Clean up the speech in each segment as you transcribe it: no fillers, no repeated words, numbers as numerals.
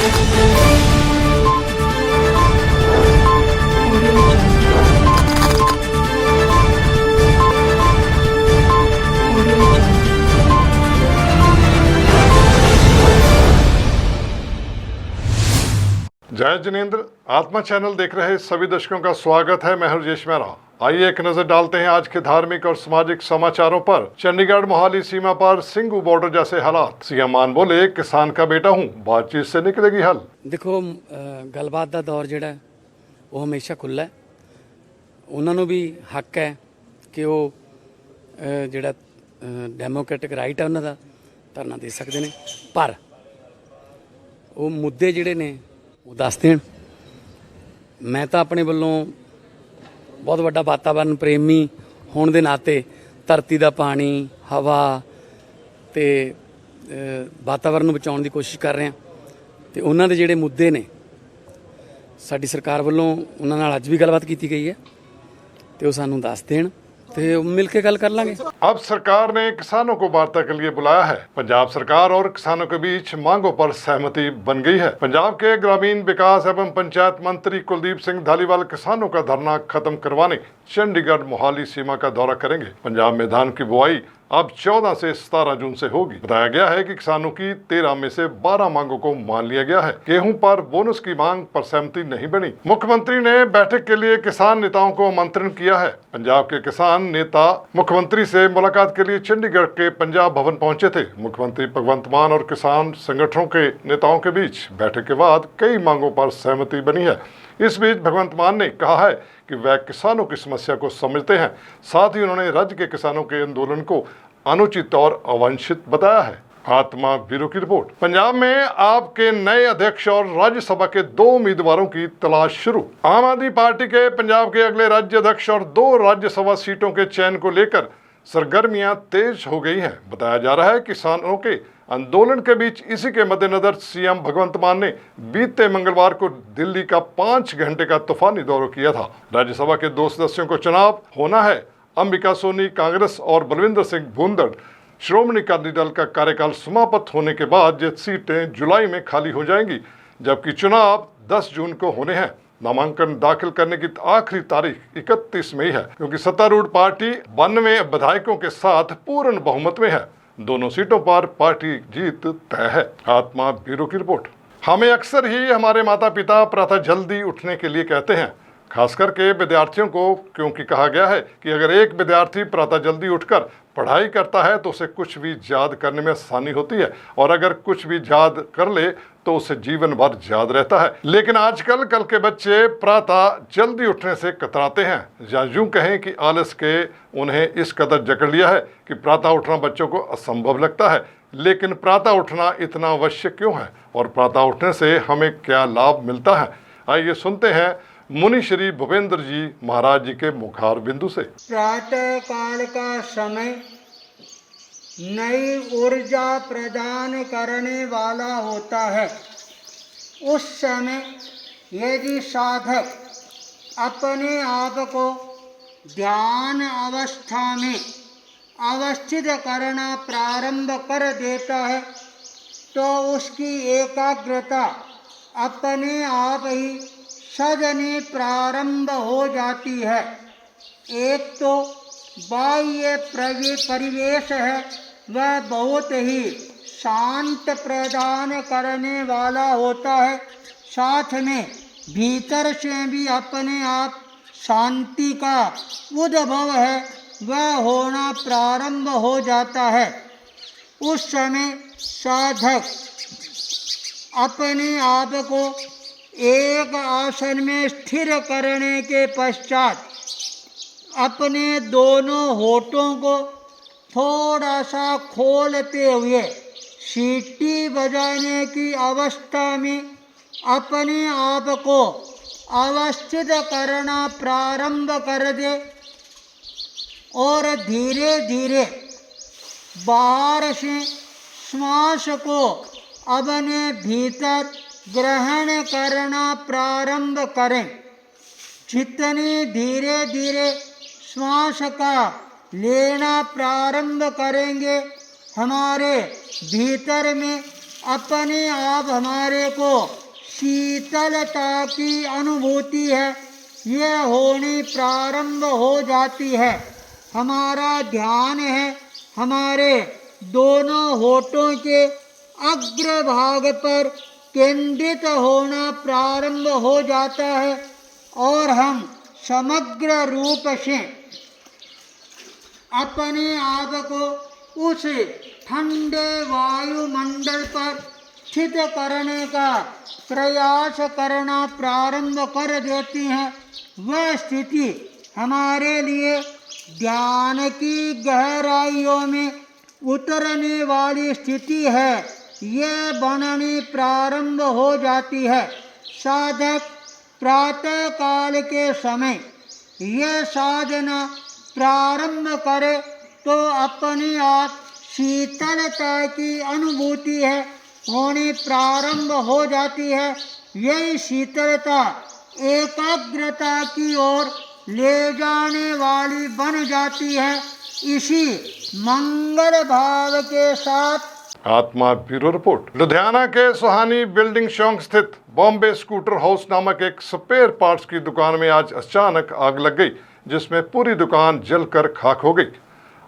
जय जिनेंद्र। आत्मा चैनल देख रहे सभी दर्शकों का स्वागत है। मैं हूं राजेश मेहरा। आइए एक नजर डालते हैं आज के धार्मिक और सामाजिक समाचारों पर। चंडीगढ़ मोहाली सीमा पर सिंघू बॉर्डर जैसे हालात। सीएम मान बोले किसान का बेटा हूं, बातचीत से निकलेगी हल। देखो गलबात का दौर जिहड़ा वो हमेशा खुला है। उन्होंने भी हक है कि वो जिहड़ा डेमोक्रेटिक राइट है उन्होंने धरना दे सकते हैं, पर वो मुद्दे जिहड़े ने वो दस देण। मैं तो अपने वालों बहुत वड्डा वातावरण प्रेमी होने के नाते धरती का पानी, हवा ते वातावरण नूं बचाउण दी कोशिश कर रहे हैं। तो उन्हां दे जिहड़े मुद्दे ने साडी सरकार वालों उन्हां नाल अज भी गलबात की गई है, तो वो सानूं दस देण ते मिल के गल कर लांगे। अब सरकार ने किसानों को वार्ता के लिए बुलाया है। पंजाब सरकार और किसानों के बीच मांगों पर सहमति बन गई है। पंजाब के ग्रामीण विकास एवं पंचायत मंत्री कुलदीप सिंह धालीवाल किसानों का धरना खत्म करवाने चंडीगढ़ मोहाली सीमा का दौरा करेंगे। पंजाब में धान की बुआई अब 14 से 17 जून से होगी। बताया गया है कि किसानों की 13 में से 12 मांगों को मान लिया गया है। गेहूं पर बोनस की मांग पर सहमति नहीं बनी। मुख्यमंत्री ने बैठक के लिए किसान नेताओं को आमंत्रण किया है। पंजाब के किसान नेता मुख्यमंत्री से मुलाकात के लिए चंडीगढ़ के पंजाब भवन पहुंचे थे। मुख्यमंत्री भगवंत मान और किसान संगठनों के नेताओं के बीच बैठक के बाद कई मांगों पर सहमति बनी है। इस बीच भगवंत मान ने कहा है कि वह किसानों की समस्या को समझते हैं। साथ ही उन्होंने राज्य के किसानों के आंदोलन को अनुचित और अवांछित बताया है। आत्मा ब्यूरो की रिपोर्ट। पंजाब में आपके नए अध्यक्ष और राज्यसभा के 2 उम्मीदवारों की तलाश शुरू। आम आदमी पार्टी के पंजाब के अगले राज्य अध्यक्ष और 2 राज्यसभा सीटों के चयन को लेकर सरगर्मियां तेज हो गई हैं। बताया जा रहा है कि किसानों के आंदोलन के बीच इसी के मद्देनजर सीएम भगवंत मान ने बीते मंगलवार को दिल्ली का 5 घंटे का तूफानी दौरा किया था। राज्यसभा के 2 सदस्यों को चुनाव होना है। अंबिका सोनी कांग्रेस और बलविंदर सिंह भूंदड़ श्रोमणी अकाली दल का कार्यकाल समाप्त होने के बाद ये सीटें जुलाई में खाली हो जाएंगी, जबकि चुनाव 10 जून को होने हैं। नामांकन दाखिल करने की आखिरी तारीख 31 मई है, क्योंकि सत्तारूढ़ पार्टी 92 विधायकों के साथ पूर्ण बहुमत में है। दोनों सीटों पर पार्टी जीत तय है। आत्मा ब्यूरो की रिपोर्ट। हमें अक्सर ही हमारे माता पिता प्रातः जल्दी उठने के लिए कहते हैं, खास करके विद्यार्थियों को, क्योंकि कहा गया है कि अगर एक विद्यार्थी प्रातः जल्दी उठकर पढ़ाई करता है तो उसे कुछ भी याद करने में आसानी होती है, और अगर कुछ भी याद कर ले तो उसे जीवन भर याद रहता है। लेकिन आजकल कल के बच्चे प्रातः जल्दी उठने से कतराते हैं, या यूं कहें कि आलस के उन्हें इस कदर जकड़ लिया है कि प्रातः उठना बच्चों को असंभव लगता है। लेकिन प्रातः उठना इतना आवश्यक क्यों है, और प्रातः उठने से हमें क्या लाभ मिलता है? आइए सुनते हैं मुनि श्री भूपेंद्र जी महाराज जी के मुखार बिंदु से। प्रातः काल का समय नई ऊर्जा प्रदान करने वाला होता है। उस समय यदि साधक अपने आप को ध्यान अवस्था में अवस्थित करना प्रारंभ कर देता है तो उसकी एकाग्रता अपने आप ही सजनी प्रारंभ हो जाती है। एक तो बाह्य परिवेश है, वह बहुत ही शांत प्रदान करने वाला होता है। साथ में भीतर से भी अपने आप शांति का उद्भव है, वह होना प्रारंभ हो जाता है। उस समय साधक अपने आप को एक आसन में स्थिर करने के पश्चात अपने दोनों होठों को थोड़ा सा खोलते हुए सीटी बजाने की अवस्था में अपने आप को अवस्थित करना प्रारंभ कर दे, और धीरे धीरे बाहर से श्वास को अपने भीतर ग्रहण करना प्रारंभ करें। जितनी धीरे धीरे श्वास का लेना प्रारंभ करेंगे, हमारे भीतर में अपने आप हमारे को शीतलता की अनुभूति है ये होनी प्रारंभ हो जाती है। हमारा ध्यान है हमारे दोनों होठों के अग्रभाग पर केंद्रित होना प्रारंभ हो जाता है और हम समग्र रूप से अपने आप को उस ठंडे वायुमंडल पर स्थित करने का प्रयास करना प्रारंभ कर देती हैं। वह स्थिति हमारे लिए ध्यान की गहराइयों में उतरने वाली स्थिति है। ये बननी प्रारंभ हो जाती है। साधक प्रातः काल के समय ये साधना प्रारंभ करे तो अपने आप शीतलता की अनुभूति है होनी प्रारंभ हो जाती है। यही शीतलता एकाग्रता की ओर ले जाने वाली बन जाती है। इसी मंगल भाव के साथ आत्मा ब्यूरो रिपोर्ट। लुधियाना के सुहानी बिल्डिंग चौक स्थित बॉम्बे स्कूटर हाउस नामक एक स्पेयर पार्ट्स की दुकान में आज अचानक आग लग गई, जिसमें पूरी दुकान जलकर खाक हो गई।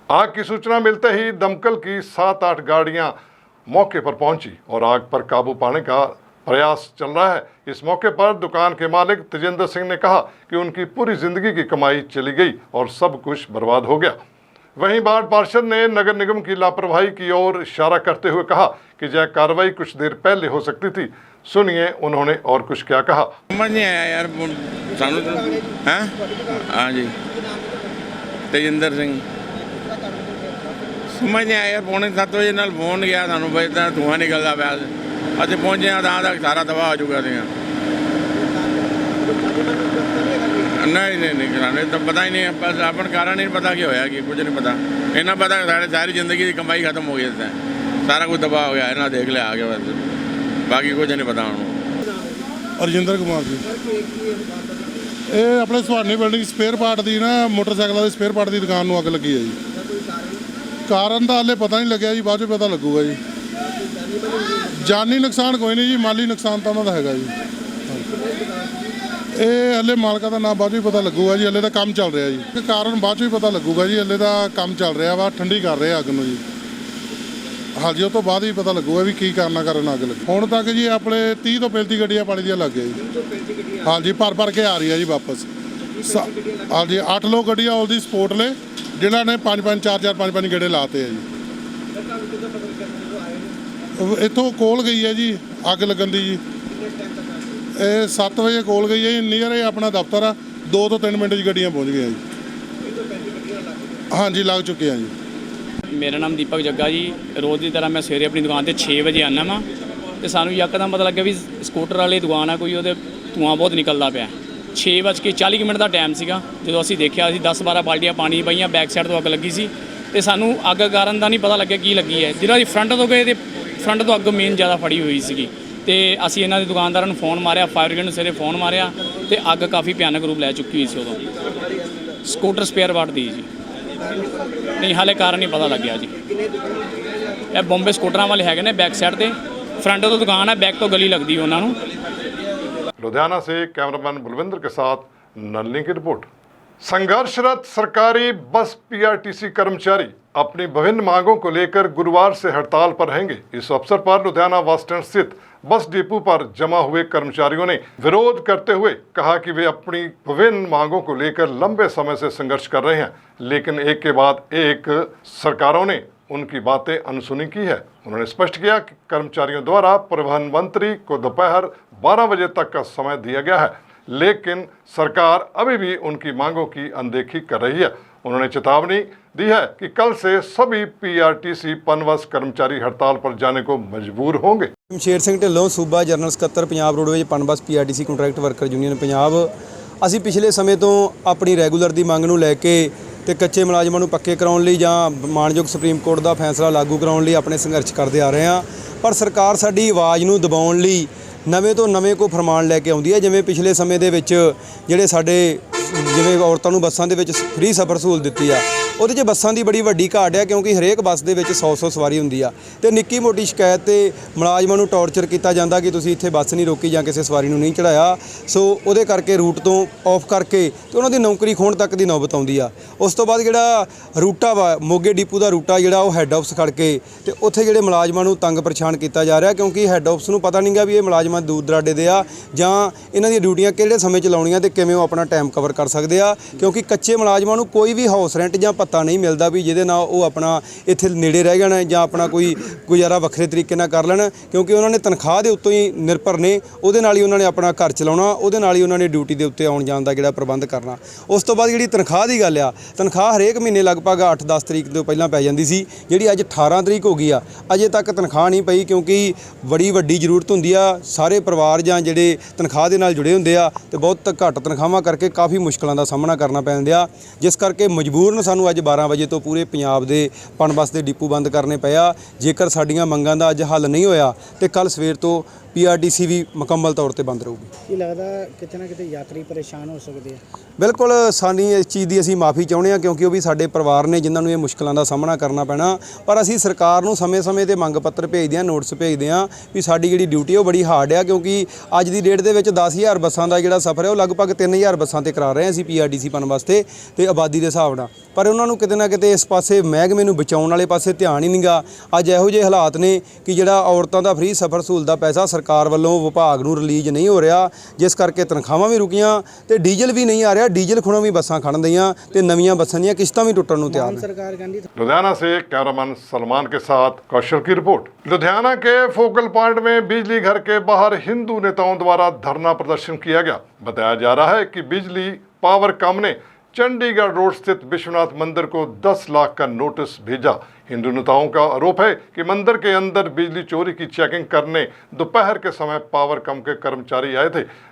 आग की सूचना मिलते ही दमकल की 7-8 गाड़ियां मौके पर पहुंची और आग पर काबू पाने का प्रयास चल रहा है। इस मौके पर दुकान के मालिक तेजेंद्र सिंह ने कहा कि उनकी पूरी जिंदगी की कमाई चली गई और सब कुछ बर्बाद हो गया। वहीं वार्ड पार्षद ने नगर निगम की लापरवाही की ओर इशारा करते हुए कहा कि यह कार्रवाई कुछ देर पहले हो सकती थी। सुनिए उन्होंने और कुछ क्या कहा। समझ नहीं आया यार सानू तो हैं। हाँ जी तेजिंदर सिंह समझ नहीं आया यार। 6:45 ਵਜੇ ਨਾਲ ਫੋਨ ਗਿਆ ਸਾਨੂੰ ਬਈ ਤਾਂ ਧੂੰਆਂ ਨਿਕਲਦਾ ਪਿਆ ਸੀ। ਅਸੀਂ ਪਹੁੰਚੇ ਹਾਂ ਤਾਂ ਤੱਕ ਸਾਰਾ ਤਬਾਹ ਹੋ ਚੁੱਕਾ ਸੀ। ਨਹੀਂ ਕਰਾਣੇ ਤਾਂ ਪਤਾ ਹੀ ਨਹੀਂ ਆਪਾਂ ਆਪਣ ਕਾਰਨ ਨਹੀਂ ਪਤਾ ਕੀ ਹੋਇਆ ਕਿ ਕੁਝ ਨਹੀਂ ਪਤਾ। ਇਹਨਾਂ ਪਤਾ ਸਾਡੇ ਸਾਰੀ ਜ਼ਿੰਦਗੀ ਦੀ ਕਮਾਈ ਖਤਮ ਹੋ ਗਈ ਇਸ ਸਾਰਾ ਕੁਝ ਤਬਾਹ ਹੋ ਗਿਆ। ਇਹਨਾਂ ਦੇਖ ਲਿਆ ਆ ਕੇ ਬਸ ਬਾਕੀ ਕੁਝ ਨਹੀਂ ਪਤਾ ਹੁਣ। ਰਜਿੰਦਰ ਕੁਮਾਰ ਜੀ ਇਹ ਆਪਣੇ ਸੁਹਾਨੀ ਬਿਲਡਿੰਗ ਸਪੇਅਰ ਪਾਰਟ ਦੀ ਨਾ ਮੋਟਰਸਾਈਕਲਾਂ ਦੇ ਸਪੇਅਰ ਪਾਰਟ ਦੀ ਦੁਕਾਨ ਨੂੰ ਅੱਗ ਲੱਗੀ ਹੈ ਜੀ। ਕਾਰਨ ਤਾਂ ਹਾਲੇ ਪਤਾ ਨਹੀਂ ਲੱਗਿਆ ਜੀ, ਬਾਅਦ 'ਚ ਪਤਾ ਲੱਗੂਗਾ ਜੀ। ਜਾਨੀ ਨੁਕਸਾਨ ਕੋਈ ਨਹੀਂ ਜੀ, ਮਾਲੀ ਨੁਕਸਾਨ ਤਾਂ ਉਹਨਾਂ ਦਾ ਹੈਗਾ ਜੀ। ਇਹ ਹਲੇ ਮਾਲਕਾਂ ਦਾ ਨਾਮ ਬਾਅਦ 'ਚ ਪਤਾ ਲੱਗੂਗਾ ਜੀ। ਹਲੇ ਤਾਂ ਕੰਮ ਚੱਲ ਰਿਹਾ ਜੀ। ਕਾਰਨ ਬਾਅਦ 'ਚ ਵੀ ਪਤਾ ਲੱਗੂਗਾ ਜੀ। ਹਲੇ ਤਾਂ ਕੰਮ ਚੱਲ ਰਿਹਾ ਵਾ, ਠੰਡੀ ਕਰ ਰਹੇ ਅੱਗ ਨੂੰ ਜੀ। ਹਾਂਜੀ ਉਹ ਤੋਂ ਬਾਅਦ ਹੀ ਪਤਾ ਲੱਗੂਗਾ ਵੀ ਕੀ ਕਾਰਨ ਅੱਗ ਲੱਗੀ। ਹੁਣ ਤੱਕ ਜੀ ਆਪਣੇ 30 ਤੋਂ 35 ਗੱਡੀਆਂ ਪਾਣੀ ਦੀਆਂ ਲੱਗ ਗਈਆਂ ਜੀ। ਹਾਂਜੀ ਭਰ ਕੇ ਆ ਰਹੀ ਹੈ ਜੀ ਵਾਪਸ। ਹਾਂਜੀ 8 ਲੋਕ ਗੱਡੀਆਂ ਆਲ ਦੀ ਸਪੋਰਟ ਨੇ ਜਿਨ੍ਹਾਂ ਨੇ 5-5 ਗੇੜੇ ਲਾਤੇ ਆ ਜੀ। ਇੱਥੋਂ ਕੋਲ ਗਈ ਹੈ ਜੀ ਅੱਗ ਲੱਗਣ ਦੀ ਜੀ। ਇਹ 7 ਵਜੇ ਕੋਲ ਗਈ ਹੈ। ਨੀਅਰ ਇਹ ਆਪਣਾ ਦਫ਼ਤਰ ਆ। 2 ਤੋਂ 3 ਮਿੰਟ 'ਚ ਗੱਡੀਆਂ ਪਹੁੰਚ ਗਈਆਂ ਜੀ। ਹਾਂਜੀ ਲੱਗ ਚੁੱਕੀਆਂ ਜੀ। ਮੇਰਾ ਨਾਮ ਦੀਪਕ ਜੱਗਾ ਜੀ। ਰੋਜ਼ ਦੀ ਤਰ੍ਹਾਂ ਮੈਂ ਸਵੇਰੇ ਆਪਣੀ ਦੁਕਾਨ ਤੇ 6 ਵਜੇ ਆਉਂਦਾ ਵਾਂ ਤੇ ਸਾਨੂੰ ਯਕਦਮ ਪਤਾ ਲੱਗਿਆ ਵੀ ਸਕੂਟਰ ਵਾਲੀ ਦੁਕਾਨ ਆ ਕੋਈ, ਉਹਦੇ ਧੂੰਆਂ ਬਹੁਤ ਨਿਕਲਦਾ ਪਿਆ। 6:40 ਮਿੰਟ ਦਾ ਟਾਈਮ ਸੀਗਾ ਜਦੋਂ ਅਸੀਂ ਦੇਖਿਆ। ਅਸੀਂ 10-12 ਬਾਲਟੀਆਂ ਪਾਣੀ ਪਈਆਂ, ਬੈਕ ਸਾਈਡ ਤੋਂ ਅੱਗ ਲੱਗੀ ਸੀ ਤੇ ਸਾਨੂੰ ਅੱਗ ਕਾਰਨ ਦਾ ਨਹੀਂ ਪਤਾ ਲੱਗਿਆ ਕੀ ਲੱਗੀ ਹੈ। ਜਿਹੜਾ ਅਸੀਂ ਫਰੰਟ ਤੋਂ ਗਏ ਤੇ ਫਰੰਟ ਤੋਂ ਅੱਗ ਮੇਨ ਜ਼ਿਆਦਾ ਫੜੀ ਹੋਈ ਸੀਗੀ ਤੇ ਅਸੀਂ ਇਹਨਾਂ ਦੇ ਦੁਕਾਨਦਾਰਾਂ ਨੂੰ ਫੋਨ ਮਾਰਿਆ, ਫਾਇਰ ਬ੍ਰਿਗੇਡ ਨੂੰ ਸਵੇਰੇ ਫੋਨ ਮਾਰਿਆ ਤੇ ਅੱਗ ਕਾਫੀ ਭਿਆਨਕ ਰੂਪ ਲੈ ਚੁੱਕੀ ਹੋਈ ਸੀ ਉਦੋਂ। ਸਕੂਟਰ ਸਪੇਅਰ ਪਾਰਟ ਦੀ ਜੀ। ਨਹੀਂ ਹਾਲੇ ਕਾਰਨ ਨਹੀਂ ਪਤਾ ਲੱਗਿਆ ਜੀ। ਇਹ ਬੰਬੇ ਸਕੂਟਰਾਂ ਵਾਲੇ ਹੈਗੇ ਨੇ, ਬੈਕ ਸਾਈਡ ਤੇ फ्रंट तो दुकान है, बैक तो गली लगती है उन्होंने। लुधियाना से कैमरामैन बलविंदर के साथ नलनी की रिपोर्ट। संघर्षरत सरकारी बस पीआरटीसी कर्मचारी अपनी विभिन्न मांगों को लेकर गुरुवार से हड़ताल पर रहेंगे। इस अवसर पर लुधियाना बस स्टैंड स्थित बस डिपो पर जमा हुए कर्मचारियों ने विरोध करते हुए कहा कि वे अपनी विभिन्न मांगों को लेकर लंबे समय से संघर्ष कर रहे हैं, लेकिन एक के बाद एक सरकारों ने उनकी बातें अनसुनी की है। उन्होंने स्पष्ट किया कि कर्मचारियों द्वारा परिवहन मंत्री को दोपहर 12 बजे तक का समय दिया गया है, लेकिन सरकार अभी भी उनकी मांगों की अनदेखी कर रही है। उन्होंने चेतावनी दी है कि कल से सभी पीआरटीसी पनबस कर्मचारी हड़ताल पर जाने को मजबूर होंगे। शेर सिंह ढिल्लों, सूबा जनरल ਸਕੱਤਰ Punjab roadways PUNBUS PRTC contract worker union Punjab. ਅਸੀਂ ਪਿਛਲੇ ਸਮੇਂ ਤੋਂ ਆਪਣੀ ਰੈਗੂਲਰ ਦੀ ਮੰਗ ਨੂੰ ਲੈ ਕੇ ਤੇ ਕੱਚੇ ਮੁਲਾਜ਼ਮਾਂ ਨੂੰ ਪੱਕੇ ਕਰਾਉਣ ਲਈ ਜਾਂ ਮਾਣਯੋਗ ਸੁਪਰੀਮ ਕੋਰਟ ਦਾ ਫੈਸਲਾ ਲਾਗੂ ਕਰਾਉਣ ਲਈ ਆਪਣੇ ਸੰਘਰਸ਼ ਕਰਦੇ ਆ ਰਹੇ ਹਾਂ, ਪਰ ਸਰਕਾਰ ਸਾਡੀ ਆਵਾਜ਼ ਨੂੰ ਦਬਾਉਣ ਲਈ ਨਵੇਂ ਤੋਂ ਨਵੇਂ ਕੋਈ ਫਰਮਾਨ ਲੈ ਕੇ ਆਉਂਦੀ ਹੈ। ਜਿਵੇਂ ਪਿਛਲੇ ਸਮੇਂ ਦੇ ਵਿੱਚ ਜਿਹੜੇ ਸਾਡੇ ਜਿਵੇਂ ਔਰਤਾਂ ਨੂੰ ਬੱਸਾਂ ਦੇ ਵਿੱਚ ਫ੍ਰੀ ਸਫ਼ਰ ਸਹੂਲਤ ਦਿੱਤੀ ਆ, ਉਹਦੇ 'ਚ ਬੱਸਾਂ ਦੀ ਬੜੀ ਵੱਡੀ ਘਾਟ ਆ, ਕਿਉਂਕਿ ਹਰੇਕ ਬੱਸ ਦੇ ਵਿੱਚ 100 ਸਵਾਰੀ ਹੁੰਦੀ ਆ ਤੇ ਨਿੱਕੀ ਮੋਟੀ ਸ਼ਿਕਾਇਤ ਤੇ ਮੁਲਾਜ਼ਮਾਂ ਨੂੰ ਟੌਰਚਰ ਕੀਤਾ ਜਾਂਦਾ ਕਿ ਤੁਸੀਂ ਇੱਥੇ ਬੱਸ ਨਹੀਂ ਰੋਕੀ ਜਾਂ ਕਿਸੇ ਸਵਾਰੀ ਨੂੰ ਨਹੀਂ ਚੜਾਇਆ। ਸੋ ਉਹਦੇ ਕਰਕੇ ਰੂਟ ਤੋਂ ਆਫ ਕਰਕੇ ਤੇ ਉਹਨਾਂ ਦੀ ਨੌਕਰੀ ਖੋਣ ਤੱਕ ਦੀ ਨੌਬਤ ਆਉਂਦੀ ਆ। ਉਸ ਤੋਂ ਬਾਅਦ ਜਿਹੜਾ ਰੂਟਾ ਵਾ ਮੋਗੇ ਡਿਪੂ ਦਾ ਰੂਟਾ ਜਿਹੜਾ ਉਹ ਹੈੱਡ ਆਫਿਸ ਖੜ ਕੇ ਤੇ ਉੱਥੇ ਜਿਹੜੇ ਮੁਲਾਜ਼ਮਾਂ ਨੂੰ ਤੰਗ ਪਰੇਸ਼ਾਨ ਕੀਤਾ ਜਾ ਰਿਹਾ, ਕਿਉਂਕਿ ਹੈੱਡ ਆਫਿਸ ਨੂੰ ਪਤਾ ਨਹੀਂਗਾ ਵੀ ਇਹ ਮੁਲਾਜ਼ਮਾਂ ਦੂਰ ਦਰਾਡੇ ਦੇ ਆ ਜਾਂ ਇਹਨਾਂ ਦੀਆਂ ਡਿਊਟੀਆਂ ਕਿਹੜੇ ਸਮੇਂ 'ਚ ਲਾਉਣੀਆਂ ਤੇ ਕਿਵੇਂ ਉਹ ਆਪਣਾ ਟਾਈਮ ਕਵਰ ਕਰ ਸਕਦੇ ਆ, ਕਿਉਂਕਿ ਕੱਚੇ ਮੁਲਾਜ਼ਮਾਂ ਨੂੰ ਕੋਈ ਵੀ ਹਾਊਸ ਰੈਂਟ ਜਾਂ ਭੱਤਾ ਨਹੀਂ ਮਿਲਦਾ ਵੀ ਜਿਹਦੇ ਨਾਲ ਉਹ ਆਪਣਾ ਇੱਥੇ ਨੇੜੇ ਰਹਿ ਜਾਣ ਜਾਂ ਆਪਣਾ ਕੋਈ ਗੁਜ਼ਾਰਾ ਵੱਖਰੇ ਤਰੀਕੇ ਨਾਲ ਕਰ ਲੈਣ, ਕਿਉਂਕਿ ਉਹਨਾਂ ਨੇ ਤਨਖਾਹ ਦੇ ਉੱਤੋਂ ਹੀ ਨਿਰਭਰ ਨੇ, ਉਹਦੇ ਨਾਲ ਹੀ ਉਹਨਾਂ ਨੇ ਆਪਣਾ ਘਰ ਚਲਾਉਣਾ, ਉਹਦੇ ਨਾਲ ਹੀ ਉਹਨਾਂ ਨੇ ਡਿਊਟੀ ਦੇ ਉੱਤੇ ਆਉਣ ਜਾਣ ਦਾ ਜਿਹੜਾ ਪ੍ਰਬੰਧ ਕਰਨਾ। ਉਸ ਤੋਂ ਬਾਅਦ ਜਿਹੜੀ ਤਨਖਾਹ ਦੀ ਗੱਲ ਆ, ਤਨਖਾਹ ਹਰੇਕ ਮਹੀਨੇ ਲਗਭਗ 8-10 ਤਰੀਕ ਤੋਂ ਪਹਿਲਾਂ ਪੈ ਜਾਂਦੀ ਸੀ, ਜਿਹੜੀ ਅੱਜ 18 ਤਰੀਕ ਹੋ ਗਈ ਆ, ਅਜੇ ਤੱਕ ਤਨਖਾਹ ਨਹੀਂ ਪਈ, ਕਿਉਂਕਿ ਬੜੀ ਵੱਡੀ ਜ਼ਰੂਰਤ ਹੁੰਦੀ ਆ। ਸਾਰੇ ਪਰਿਵਾਰ ਜਾਂ ਜਿਹੜੇ ਤਨਖਾਹ ਦੇ ਨਾਲ ਜੁੜੇ ਹੁੰਦੇ ਆ ਤੇ ਬਹੁਤ ਘੱਟ ਤਨਖਾਹਾਂ ਕਰਕੇ ਕਾਫੀ ਮੁਸ਼ਕਲਾਂ ਦਾ ਸਾਹਮਣਾ ਕਰਨਾ ਪੈਂਦਾ, ਜਿਸ ਕਰਕੇ ਮਜਬੂਰਨ ਸਾਨੂੰ ਅੱਜ 12 ਵਜੇ ਤੋਂ ਪੂਰੇ ਪੰਜਾਬ ਦੇ ਪਣ ਬੱਸ ਦੇ ਡਿਪੂ ਬੰਦ ਕਰਨੇ ਪਿਆ। ਜੇਕਰ ਸਾਡੀਆਂ ਮੰਗਾਂ ਦਾ ਅੱਜ ਹੱਲ ਨਹੀਂ ਹੋਇਆ ਤੇ ਕੱਲ ਸਵੇਰ ਤੋਂ PRTC ਵੀ ਮੁਕੰਮਲ ਤੌਰ ਤੇ ਬੰਦ ਰਹੂਗੀ। ਕੀ ਲੱਗਦਾ ਕਿਤੇ ਨਾ ਕਿਤੇ ਯਾਤਰੀ ਪਰੇਸ਼ਾਨ ਹੋ ਸਕਦੇ ਆ? ਬਿਲਕੁਲ, ਸਾਡੀ ਇਸ ਚੀਜ਼ ਦੀ ਅਸੀਂ ਮਾਫੀ ਚਾਹੁੰਦੇ ਹਾਂ, ਕਿਉਂਕਿ ਉਹ ਵੀ ਸਾਡੇ ਪਰਿਵਾਰ ਨੇ ਜਿਨ੍ਹਾਂ ਨੂੰ ਇਹ ਮੁਸ਼ਕਲਾਂ ਦਾ ਸਾਹਮਣਾ ਕਰਨਾ ਪੈਣਾ। ਪਰ ਅਸੀਂ ਸਰਕਾਰ ਨੂੰ ਸਮੇਂ-ਸਮੇਂ ਤੇ ਮੰਗ ਪੱਤਰ ਭੇਜਦੇ ਹਾਂ, ਨੋਟਿਸ ਭੇਜਦੇ ਹਾਂ ਵੀ ਸਾਡੀ ਜਿਹੜੀ ਡਿਊਟੀ ਉਹ ਬੜੀ ਹਾਰਡ ਆ, ਕਿਉਂਕਿ ਅੱਜ ਦੀ ਡੇਟ ਦੇ ਵਿੱਚ 10,000 ਬੱਸਾਂ ਦਾ ਜਿਹੜਾ ਸਫ਼ਰ ਹੈ ਉਹ ਲਗਭਗ 3,000 ਬੱਸਾਂ ਤੇ ਕਰਾ ਰਹੇ ਹਾਂ ਅਸੀਂ PRTC ਪਣ ਵਾਸਤੇ ਤੇ ਆਬਾਦੀ ਦੇ ਹਿਸਾਬ ਨਾਲ। ਪਰ ਉਹਨਾਂ ਨੂੰ ਕਿਤੇ ਨਾ ਕਿਤੇ ਇਸ ਪਾਸੇ ਮਹਿਕਮੇ ਨੂੰ ਬਚਾਉਣ ਵਾਲੇ ਪਾਸੇ ਧਿਆਨ ਹੀ ਨਹੀਂਗਾ। ਅੱਜ ਇਹੋ ਜਿਹੇ ਹਾਲਾਤ ਨੇ ਕਿ ਜਿਹੜਾ ਔਰਤਾਂ ਦਾ ਫ੍ਰੀ ਸਫ਼ਰ ਸਹੂਲਤ ਦਾ ਪੈਸਾ ਸਰਕਾਰ ਵੱਲੋਂ ਵਿਭਾਗ ਨੂੰ ਰਿਲੀਜ਼ ਨਹੀਂ ਹੋ ਰਿਹਾ, ਜਿਸ ਕਰਕੇ ਤਨਖਾਹਾਂ ਵੀ ਰੁਕੀਆਂ ਤੇ ਡੀਜ਼ਲ ਵੀ ਨਹੀਂ ਆ ਰਿਹਾ। ਡੀਜ਼ਲ ਖੁਣੋਂ ਵੀ ਬੱਸਾਂ ਖੜਨ ਦੀਆਂ ਤੇ ਨਵੀਆਂ ਬੱਸਾਂ ਦੀਆਂ ਕਿਸ਼ਤਾਂ ਵੀ ਟੁੱਟਣ ਨੂੰ ਤਿਆਰ ਨੇ। सरकार कहती लुधियाना से कैमरामैन सलमान के साथ कौशल की रिपोर्ट। लुधियाना के फोकल पॉइंट में बिजली घर के बाहर हिंदू नेताओं द्वारा धरना प्रदर्शन किया गया। बताया जा रहा है कि बिजली पावर कम ने चंडीगढ़ रोड स्थित विश्वनाथ मंदिर को 10 लाख का नोटिस भेजा। हिंदू नेताओं का आरोप है कि मंदिर के अंदर बिजली चोरी की चेकिंग करने दोपहर के समय पावर कम के कर्मचारी आए थे।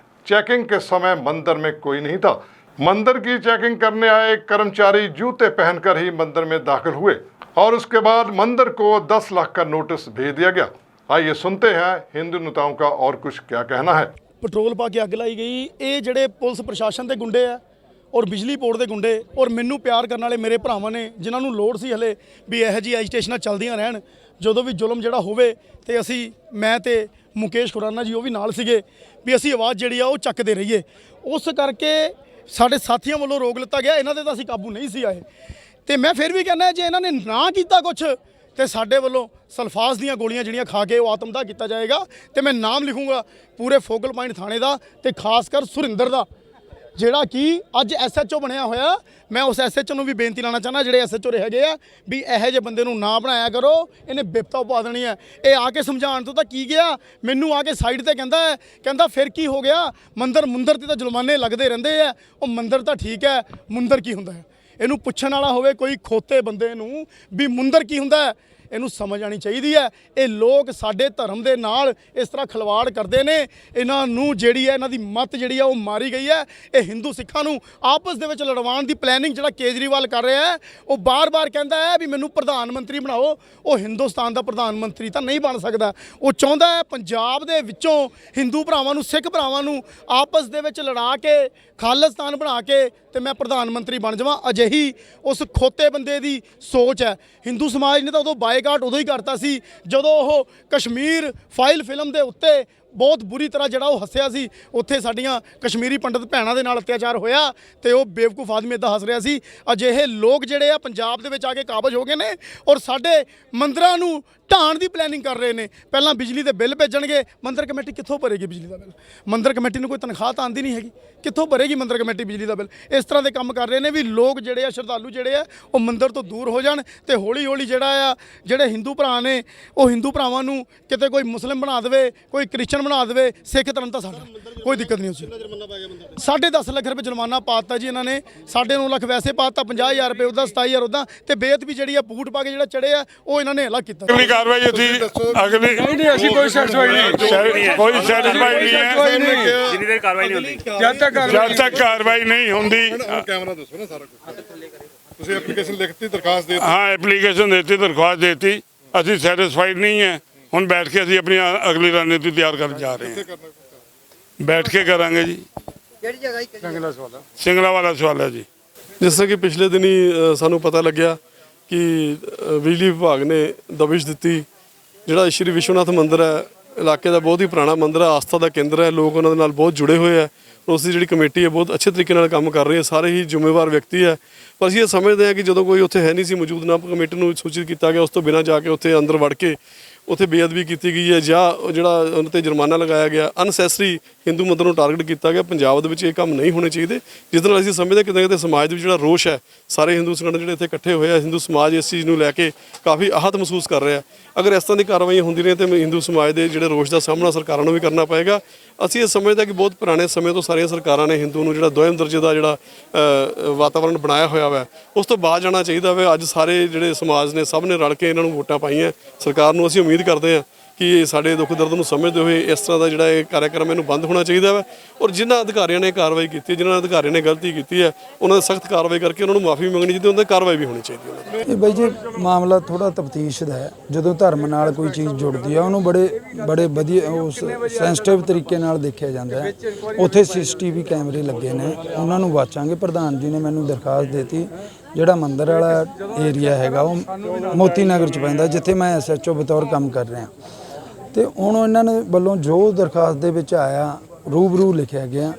चेकिंग के समय मंदिर में कोई नहीं था। मंदिर की चेकिंग करने आए कर्मचारी जूते पहनकर ही मंदिर में दाखिल हुए और उसके बाद मंदिर को 10 लाख का नोटिस भेज दिया गया। आइए सुनते हैं हिंदू नेताओं का और कुछ क्या कहना है। ਪੈਟਰੋਲ ਪਾ ਕੇ ਅੱਗ ਲਾਈ ਗਈ। ਇਹ ਜਿਹੜੇ ਪੁਲਿਸ ਪ੍ਰਸ਼ਾਸਨ ਦੇ ਗੁੰਡੇ ਆ ਔਰ ਬਿਜਲੀ ਬੋਰਡ ਦੇ ਗੁੰਡੇ ਔਰ ਮੈਨੂੰ ਪਿਆਰ ਕਰਨ ਵਾਲੇ ਮੇਰੇ ਭਰਾਵਾਂ ਨੇ, ਜਿਨ੍ਹਾਂ ਨੂੰ ਲੋੜ ਸੀ ਹਲੇ ਵੀ ਇਹੋ ਜਿਹੀ ਐਜੀਟੇਸ਼ਨਾਂ ਚੱਲਦੀਆਂ ਰਹਿਣ, ਜਦੋਂ ਵੀ ਜ਼ੁਲਮ ਜਿਹੜਾ ਹੋਵੇ ਤੇ ਅਸੀਂ ਮੈਂ ਤੇ ਮੁਕੇਸ਼ ਖੁਰਾਨਾ ਜੀ ਉਹ ਵੀ ਨਾਲ ਸੀਗੇ ਵੀ ਅਸੀਂ ਆਵਾਜ਼ ਜਿਹੜੀ ਆ ਉਹ ਚੱਕਦੇ ਰਹੀਏ। ਉਸ ਕਰਕੇ ਸਾਡੇ ਸਾਥੀਆਂ ਵੱਲੋਂ ਰੋਕ ਲਿੱਤਾ ਗਿਆ। ਇਹਨਾਂ ਦੇ ਤਾਂ ਅਸੀਂ ਕਾਬੂ ਨਹੀਂ ਸੀ ਆਏ ਤੇ ਮੈਂ ਫਿਰ ਵੀ ਕਹਿੰਦਾ ਜੇ ਇਹਨਾਂ ਨੇ ਨਾ ਕੀਤਾ ਕੁਛ ਤੇ ਸਾਡੇ ਵੱਲੋਂ ਸਲਫਾਸ ਦੀਆਂ ਗੋਲੀਆਂ ਜਿਹੜੀਆਂ ਖਾ ਕੇ ਉਹ ਆਤਮਦਾਹ ਕੀਤਾ ਜਾਏਗਾ ਤੇ ਮੈਂ ਨਾਮ ਲਿਖੂੰਗਾ ਪੂਰੇ ਫੋਕਲ ਪੁਆਇੰਟ ਥਾਣੇ ਦਾ ਤੇ ਖਾਸ ਕਰ ਸੁਰਿੰਦਰ ਦਾ, ਜਿਹੜਾ ਕਿ ਅੱਜ SHO ਬਣਿਆ ਹੋਇਆ। ਮੈਂ ਉਸ SHO ਨੂੰ ਵੀ ਬੇਨਤੀ ਲਾਣਾ ਚਾਹੁੰਦਾ, ਜਿਹੜੇ SHO ਹੈਗੇ ਆ ਵੀ ਇਹੋ ਜਿਹੇ ਬੰਦੇ ਨੂੰ ਨਾ ਬਣਾਇਆ ਕਰੋ, ਇਹਨੇ ਬਿਪਤਾ ਪਾ ਦੇਣੀ ਹੈ। ਇਹ ਆ ਕੇ ਸਮਝਾਉਣ ਤੋਂ ਤਾਂ ਕੀ ਗਿਆ, ਮੈਨੂੰ ਆ ਕੇ ਸਾਈਡ ਤੇ ਕਹਿੰਦਾ ਫਿਰ ਕੀ ਹੋ ਗਿਆ, ਮੰਦਰ ਤੇ ਤਾਂ ਜੁਰਮਾਨੇ ਲੱਗਦੇ ਰਹਿੰਦੇ ਆ। ਉਹ ਮੰਦਰ ਤਾਂ ਠੀਕ ਹੈ, ਮੁੰਦਰ ਕੀ ਹੁੰਦਾ ਹੈ? ਇਹਨੂੰ ਪੁੱਛਣ ਵਾਲਾ ਹੋਵੇ ਕੋਈ ਖੋਤੇ ਬੰਦੇ ਨੂੰ ਵੀ ਮੁੰਦਰ ਕੀ ਹੁੰਦਾ ਹੈ, ਇਹਨੂੰ ਸਮਝ ਆਣੀ ਚਾਹੀਦੀ ਹੈ। ਇਹ ਲੋਕ ਸਾਡੇ ਧਰਮ ਦੇ ਨਾਲ ਇਸ ਤਰ੍ਹਾਂ ਖਿਲਵਾੜ ਕਰਦੇ ਨੇ। ਇਹਨਾਂ ਨੂੰ ਜਿਹੜੀ ਹੈ ਇਹਨਾਂ ਦੀ ਮੱਤ ਜਿਹੜੀ ਆ ਉਹ ਮਾਰੀ ਗਈ ਹੈ। ਇਹ ਹਿੰਦੂ ਸਿੱਖਾਂ ਨੂੰ ਆਪਸ ਦੇ ਵਿੱਚ ਲੜਵਾਉਣ ਦੀ ਪਲੈਨਿੰਗ ਜਿਹੜਾ ਕੇਜਰੀਵਾਲ ਕਰ ਰਿਹਾ ਹੈ, ਉਹ ਬਾਰ-ਬਾਰ ਕਹਿੰਦਾ ਹੈ ਵੀ ਮੈਨੂੰ ਪ੍ਰਧਾਨ ਮੰਤਰੀ ਬਣਾਓ। ਉਹ ਹਿੰਦੁਸਤਾਨ ਦਾ ਪ੍ਰਧਾਨ ਮੰਤਰੀ ਤਾਂ ਨਹੀਂ ਬਣ ਸਕਦਾ। ਉਹ ਚਾਹੁੰਦਾ ਹੈ ਪੰਜਾਬ ਦੇ ਵਿੱਚੋਂ ਹਿੰਦੂ ਭਰਾਵਾਂ ਨੂੰ, ਸਿੱਖ ਭਰਾਵਾਂ ਨੂੰ ਆਪਸ ਦੇ ਵਿੱਚ ਲੜਾ ਕੇ ਖਾਲਿਸਤਾਨ ਬਣਾ ਕੇ ਤੇ ਮੈਂ ਪ੍ਰਧਾਨ ਮੰਤਰੀ ਬਣ ਜਾਵਾਂ। ਅਜਿਹੀ ਉਸ ਖੋਤੇ ਬੰਦੇ ਦੀ ਸੋਚ ਹੈ। ਹਿੰਦੂ ਸਮਾਜ ਨੇ ਤਾਂ ਉਦੋਂ ਬਾਈਕਾਟ ਉਦੋਂ ਹੀ ਕਰਤਾ ਸੀ ਜਦੋਂ ਉਹ ਕਸ਼ਮੀਰ ਫਾਈਲ ਫਿਲਮ ਦੇ ਉੱਤੇ ਬਹੁਤ ਬੁਰੀ ਤਰ੍ਹਾਂ ਜਿਹੜਾ ਉਹ ਹੱਸਿਆ ਸੀ। ਉੱਥੇ ਸਾਡੀਆਂ ਕਸ਼ਮੀਰੀ ਪੰਡਤ ਭੈਣਾਂ ਦੇ ਨਾਲ ਅਤਿਆਚਾਰ ਹੋਇਆ ਤੇ ਉਹ ਬੇਵਕੂਫ ਆਦਮੀ ਇੱਦਾਂ ਹੱਸ ਰਿਹਾ ਸੀ। ਅਜਿਹੇ ਲੋਕ ਜਿਹੜੇ ਆ ਪੰਜਾਬ ਦੇ ਵਿੱਚ ਆ ਕੇ ਕਾਬਜ ਹੋ ਗਏ ਨੇ ਔਰ ਸਾਡੇ ਮੰਦਿਰਾਂ ਨੂੰ ਢਾਣ ਦੀ ਪਲੈਨਿੰਗ ਕਰ ਰਹੇ ਨੇ। ਪਹਿਲਾਂ ਬਿਜਲੀ ਦੇ ਬਿੱਲ ਭੇਜਣਗੇ, ਮੰਦਿਰ ਕਮੇਟੀ ਕਿੱਥੋਂ ਭਰੇਗੀ ਬਿਜਲੀ ਦਾ ਬਿੱਲ? ਮੰਦਿਰ ਕਮੇਟੀ ਨੂੰ ਕੋਈ ਤਨਖਾਹ ਤਾਂ ਆਉਂਦੀ ਨਹੀਂ ਹੈਗੀ, ਕਿੱਥੋਂ ਭਰੇਗੀ ਮੰਦਿਰ ਕਮੇਟੀ ਬਿਜਲੀ ਦਾ ਬਿੱਲ? ਇਸ ਤਰ੍ਹਾਂ ਦੇ ਕੰਮ ਕਰ ਰਹੇ ਨੇ ਵੀ ਲੋਕ ਜਿਹੜੇ ਆ, ਸ਼ਰਧਾਲੂ ਜਿਹੜੇ ਆ ਉਹ ਮੰਦਿਰ ਤੋਂ ਦੂਰ ਹੋ ਜਾਣ ਤੇ ਹੌਲੀ-ਹੌਲੀ ਜਿਹੜਾ ਆ ਜਿਹੜੇ ਹਿੰਦੂ ਭਰਾ ਨੇ ਉਹ ਹਿੰਦੂ ਭਰਾਵਾਂ ਨੂੰ ਕਿਤੇ ਕੋਈ ਮੁਸਲਿਮ ਬਣਾ ਦੇਵੇ, ਕੋਈ ਕ੍ਰਿਸਚਨ ਬਣਾ ਦੇਵੇ। ਸਿੱਖ ਧਰਮ ਤਾਂ ਸਾਡਾ, ਕੋਈ ਦਿੱਕਤ ਨਹੀਂ ਉਸ 10.5 ਲੱਖ ਰੁਪਏ ਜੁਰਮਾਨਾ ਪਾਤਾ ਜੀ ਇਹਨਾਂ ਨੇ। 9.5 ਲੱਖ ਵੈਸੇ ਪਾਤਾ, 50,000 ਰੁਪਏ ਉਹਦਾ, 27,000 ਉਹਦਾ ਤੇ ਬੇਅਦਬੀ ਜਿਹੜੀ ਆ ਬੂਟ ਪਾ ਕੇ ਜਿਹੜਾ ਚੜੇ ਆ ਉਹ ਇਹਨਾਂ ਨੇ ਅਲੱਗ ਕੀਤਾ। ਕਾਰਵਾਈ ਅਸੀਂ ਅਗਲੀ ਨਹੀਂ ਅਸੀਂ ਕੋਈ ਸੈਟੀਸਫਾਈ ਨਹੀਂ, ਕੋਈ ਸੈਟੀਸਫਾਈ ਨਹੀਂ ਹੈ ਜਿੰਨੀ ਦੇਰ ਕਾਰਵਾਈ ਨਹੀਂ ਹੁੰਦੀ, ਜਦ ਤੱਕ ਕਾਰਵਾਈ ਨਹੀਂ ਹੁੰਦੀ। ਕੈਮਰਾ ਦੱਸੋ ਨਾ ਸਾਰਾ ਕੁਝ। ਤੁਸੀਂ ਐਪਲੀਕੇਸ਼ਨ ਲਿਖਤੀ, ਦਰਖਾਸਤ ਦੇ ਹਾਂ ਐਪਲੀਕੇਸ਼ਨ ਦਿੱਤੀ, ਦਰਖਾਸਤ ਦਿੱਤੀ, ਅਸੀਂ ਸੈਟੀਸਫਾਈਡ ਨਹੀਂ ਹੈ। ਹੁਣ ਬੈਠ ਕੇ ਅਸੀਂ ਆਪਣੀ ਅਗਲੀ ਰਣਨੀਤੀ ਤਿਆਰ ਕਰਨ ਜਾ ਰਹੇ ਹਾਂ। ਬੈਠ ਕੇ ਕਰਾਂਗੇ ਜੀ। ਕਿਹੜੀ ਜਗ੍ਹਾ? ਸਿੰਗਲਾ ਵਾਲਾ ਸਵਾਲ ਹੈ ਜੀ। ਜਿਸ ਤਰ੍ਹਾਂ ਕਿ ਪਿਛਲੇ ਦਿਨੀ ਸਾਨੂੰ ਪਤਾ ਲੱਗਿਆ ਕਿ ਬਿਜਲੀ ਵਿਭਾਗ ਨੇ ਦਬਿਸ਼ ਦਿੱਤੀ। ਜਿਹੜਾ ਸ਼੍ਰੀ ਵਿਸ਼ਵਨਾਥ ਮੰਦਿਰ ਹੈ ਇਲਾਕੇ ਦਾ ਬਹੁਤ ਹੀ ਪੁਰਾਣਾ ਮੰਦਿਰ ਹੈ, ਆਸਥਾ ਦਾ ਕੇਂਦਰ ਹੈ, ਲੋਕ ਉਹਨਾਂ ਦੇ ਨਾਲ ਬਹੁਤ ਜੁੜੇ ਹੋਏ ਹੈ। ਉਸ ਦੀ ਜਿਹੜੀ ਕਮੇਟੀ ਹੈ ਬਹੁਤ ਅੱਛੇ ਤਰੀਕੇ ਨਾਲ ਕੰਮ ਕਰ ਰਹੀ ਹੈ, ਸਾਰੇ ਹੀ ਜ਼ਿੰਮੇਵਾਰ ਵਿਅਕਤੀ ਹੈ। ਪਰ ਅਸੀਂ ਇਹ ਸਮਝਦੇ ਹਾਂ ਕਿ ਜਦੋਂ ਕੋਈ ਉੱਥੇ ਹੈ ਨਹੀਂ ਸੀ ਮੌਜੂਦ, ਨਾ ਕਮੇਟੀ ਨੂੰ ਸੂਚਿਤ ਕੀਤਾ ਗਿਆ, ਉਸ ਤੋਂ ਬਿਨਾਂ ਜਾ ਕੇ ਉੱਥੇ ਅੰਦਰ ਵੜ ਕੇ ਉੱਥੇ ਬੇਅਦਬੀ ਕੀਤੀ ਗਈ ਹੈ ਜਾਂ ਜਿਹੜਾ ਉਹਨਾਂ 'ਤੇ ਜੁਰਮਾਨਾ ਲਗਾਇਆ ਗਿਆ, ਅਨਸੈਸਰੀ ਹਿੰਦੂ ਮੰਦਰ ਨੂੰ ਟਾਰਗੇਟ ਕੀਤਾ ਗਿਆ। ਪੰਜਾਬ ਦੇ ਵਿੱਚ ਇਹ ਕੰਮ ਨਹੀਂ ਹੋਣੇ ਚਾਹੀਦੇ, ਜਿਸ ਨਾਲ ਅਸੀਂ ਸਮਝਦੇ ਕਿਤੇ ਕਿਤੇ ਸਮਾਜ ਦੇ ਵਿੱਚ ਜਿਹੜਾ ਰੋਸ਼ ਹੈ, ਸਾਰੇ ਹਿੰਦੂ ਸੰਗਠਨ ਜਿਹੜੇ ਇੱਥੇ ਇਕੱਠੇ ਹੋਏ ਆ, ਹਿੰਦੂ ਸਮਾਜ ਇਸ ਚੀਜ਼ ਨੂੰ ਲੈ ਕੇ ਕਾਫੀ ਆਹਤ ਮਹਿਸੂਸ ਕਰ ਰਿਹਾ। ਅਗਰ ਇਸ ਤਰ੍ਹਾਂ ਦੀ ਕਾਰਵਾਈਆਂ ਹੁੰਦੀਆਂ ਨੇ ਤਾਂ ਹਿੰਦੂ ਸਮਾਜ ਦੇ ਜਿਹੜੇ ਰੋਸ਼ ਦਾ ਸਾਹਮਣਾ ਸਰਕਾਰਾਂ ਨੂੰ ਵੀ ਕਰਨਾ ਪਏਗਾ। ਅਸੀਂ ਇਹ ਸਮਝਦੇ ਕਿ ਬਹੁਤ ਪੁਰਾਣੇ ਸਮੇਂ ਤੋਂ ਸਾਰੀਆਂ ਸਰਕਾਰਾਂ ਨੇ ਹਿੰਦੂ ਨੂੰ ਜਿਹੜਾ ਦੋਇਮ ਦਰਜੇ ਦਾ ਜਿਹੜਾ ਵਾਤਾਵਰਣ ਬਣਾਇਆ ਹੋਇਆ ਵਾ, ਉਸ ਤੋਂ ਬਾਅਦ ਜਾਣਾ ਚਾਹੀਦਾ ਵਾ। ਅੱਜ ਸਾਰੇ ਜਿਹੜੇ ਸਮਾਜ ਨੇ ਸਭ ਨੇ ਰਲ ਕੇ ਇਹਨਾਂ ਨੂੰ ਵੋਟਾਂ ਪਾਈਆਂ। ਸਰਕਾਰ ਨੂੰ ਅਸੀਂ ਉਮੀਦ ਕਰਦੇ ਹਾਂ ਕਿ ਸਾਡੇ ਦੁੱਖ ਦਰਦ ਨੂੰ ਸਮਝਦੇ ਹੋਏ ਇਸ ਤਰ੍ਹਾਂ ਦਾ ਜਿਹੜਾ ਇਹ ਕਾਰਿਆਕਰਮ ਇਹਨੂੰ ਬੰਦ ਹੋਣਾ ਚਾਹੀਦਾ ਵਾ। ਔਰ ਜਿਨ੍ਹਾਂ ਅਧਿਕਾਰੀਆਂ ਨੇ ਕਾਰਵਾਈ ਕੀਤੀ, ਜਿਨ੍ਹਾਂ ਅਧਿਕਾਰੀਆਂ ਨੇ ਗਲਤੀ ਕੀਤੀ ਹੈ, ਉਹਨਾਂ ਦੀ ਸਖਤ ਕਾਰਵਾਈ ਕਰਕੇ ਉਹਨਾਂ ਨੂੰ ਮਾਫੀ ਮੰਗਣੀ ਚਾਹੀਦੀ, ਉਹਨਾਂ 'ਤੇ ਕਾਰਵਾਈ ਵੀ ਹੋਣੀ ਚਾਹੀਦੀ ਹੈ। ਇਹ ਬਾਈ ਜੀ ਮਾਮਲਾ ਥੋੜਾ ਤਫਤੀਸ਼ ਦਾ ਹੈ। ਜਦੋਂ ਧਰਮ ਨਾਲ ਕੋਈ ਚੀਜ਼ ਜੁੜਦੀ ਆ ਉਹਨੂੰ ਬੜੇ ਵਧੀਆ ਉਸ ਸੈਂਸਿਟਿਵ ਤਰੀਕੇ ਨਾਲ ਦੇਖਿਆ ਜਾਂਦਾ ਹੈ। ਉੱਥੇ CCTV ਕੈਮਰੇ ਲੱਗੇ ਨੇ, ਉਹਨਾਂ ਨੂੰ ਵਾਚਾਂਗੇ। ਪ੍ਰਧਾਨ ਜੀ ਨੇ ਮੈਨੂੰ ਦਰਖਾਸਤ ਦਿੱਤੀ, ਜਿਹੜਾ ਮੰਦਰ ਵਾਲਾ ਏਰੀਆ ਹੈਗਾ ਉਹ ਮੋਤੀ ਨਗਰ 'ਚ ਪੈਂਦਾ, ਜਿੱਥੇ ਮੈਂ SHO ਬਤੌਰ ਕੰਮ ਕਰ ਰਿਹਾ। ਤੇ ਹੁਣ ਇਹਨਾਂ ਨੇ ਵੱਲੋਂ ਜੋ ਦਰਖਾਸਤ ਦੇ ਵਿੱਚ ਆਇਆ ਰੂਬਰੂ ਲਿਖਿਆ ਗਿਆ।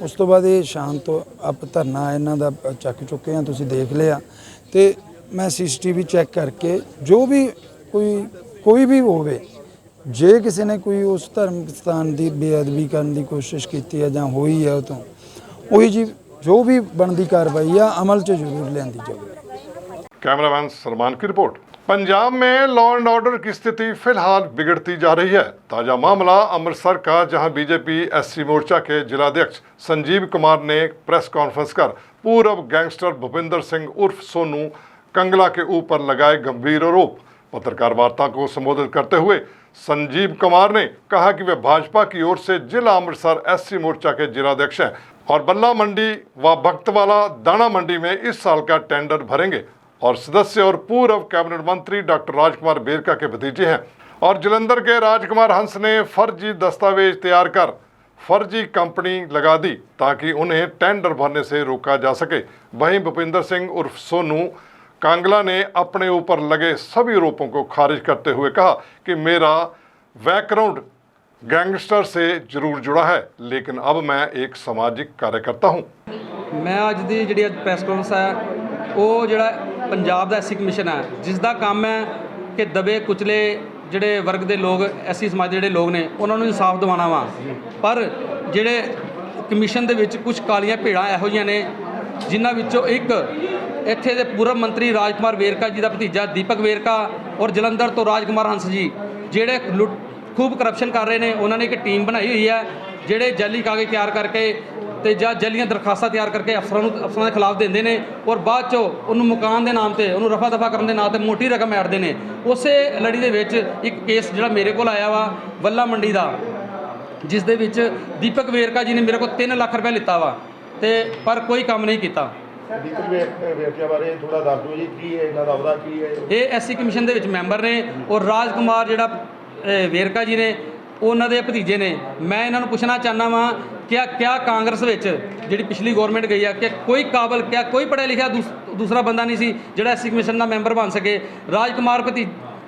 ਉਸ ਤੋਂ ਬਾਅਦ ਇਹ ਸ਼ਾਂਤ ਆਪ ਧਰਨਾ ਇਹਨਾਂ ਦਾ ਚੱਕ ਚੁੱਕੇ ਆ, ਤੁਸੀਂ ਦੇਖ ਲਿਆ। ਤੇ ਮੈਂ CCTV ਚੈੱਕ ਕਰਕੇ ਜੋ ਵੀ ਕੋਈ ਵੀ ਹੋਵੇ, ਜੇ ਕਿਸੇ ਨੇ ਕੋਈ ਉਸ ਧਰਮ ਸਥਾਨ ਦੀ ਬੇਅਦਬੀ ਕਰਨ ਦੀ ਕੋਸ਼ਿਸ਼ ਕੀਤੀ ਹੈ ਜਾਂ ਹੋਈ ਹੈ, ਉਹ ਤੋਂ ਉਹੀ ਜੀ ਜੋ ਵੀ ਬਣਦੀ कार्रवाई है अमल च जरूर लियांदी जाएगी। कैमरामैन सलमान की रिपोर्ट। पंजाब में लॉ एंड ऑर्डर की स्थिति फिलहाल बिगड़ती जा रही है। ताज़ा मामला अमृतसर का, जहां बीजेपी SC मोर्चा के जिलाध्यक्ष संजीव कुमार ने प्रेस कॉन्फ्रेंस कर पूर्व गैंगस्टर भूपिंदर सिंह उर्फ सोनू कंगला के ऊपर लगाए गंभीर आरोप। पत्रकार वार्ता को संबोधित करते हुए संजीव कुमार ने कहा कि वे भाजपा की ओर से जिला अमृतसर SC मोर्चा के जिलाध्यक्ष हैं और बल्ला मंडी व भक्तवाला दाना मंडी में इस साल का टेंडर भरेंगे और सदस्य और पूर्व कैबिनेट मंत्री डॉक्टर राजकुमार बेरका के भतीजे हैं। और जलंधर के राजकुमार हंस ने फर्जी दस्तावेज तैयार कर फर्जी कंपनी लगा दी ताकि उन्हें टेंडर भरने से रोका जा सके। वहीं भूपिंदर सिंह उर्फ सोनू कांगला ने अपने ऊपर लगे सभी आरोपों को खारिज करते हुए कहा कि मेरा बैकग्राउंड गैंगस्टर से जरूर जुड़ा है, लेकिन अब मैं एक सामाजिक कार्यकर्ता हूँ। मैं अज की जी प्रैस कॉन्फ्रेंस है वो जोड़ा पंजाब का SC कमीशन है, जिसका काम है कि दबे कुचले जोड़े वर्ग के लोग SC समाज के जोड़े लोग ने उन्होंने इंसाफ दिवाना वा। पर जोड़े कमीशन के कुछ कालियां भेड़ा इहो जिहियां ने, जिन्हां विचों एक इत्थे दे पूर्व मंत्री राजकुमार वेरका जी का भतीजा दीपक वेरका और जलंधर तो राजकुमार हंस जी जोड़े खूब करप्शन कर रहे हैं। उन्होंने एक टीम बनाई हुई है जोड़े जाली कागज तैयार करके तो ਜਾਂ जालियां दरखास्तां तैयार करके अफसरों के खिलाफ देंगे ने और बाद चो उन्होंने मुकान के नाम से उन्होंने रफा दफा करने के नाम से मोटी रकम ऐडते हैं। उस लड़ी के एक केस जो मेरे को आया वा बल्ला मंडी का, जिस दे विच दीपक वेरका जी ने मेरे को 3 लाख रुपया लिता वा, ते पर कोई काम नहीं किया। ये SC कमीशन के मैंबर ने और राजकुमार जो वेरका जी ने उन्होंने भतीजे ने। मैं इन्होंने पूछना चाहना वा क्या कांग्रेस विच जिहड़ी पिछली गौरमेंट गई है, क्या कोई काबल, क्या कोई पढ़िया लिखा दूसरा बंदा नहीं सी जिहड़ा SC कमीशन का मैंबर बन सके। राजकुमार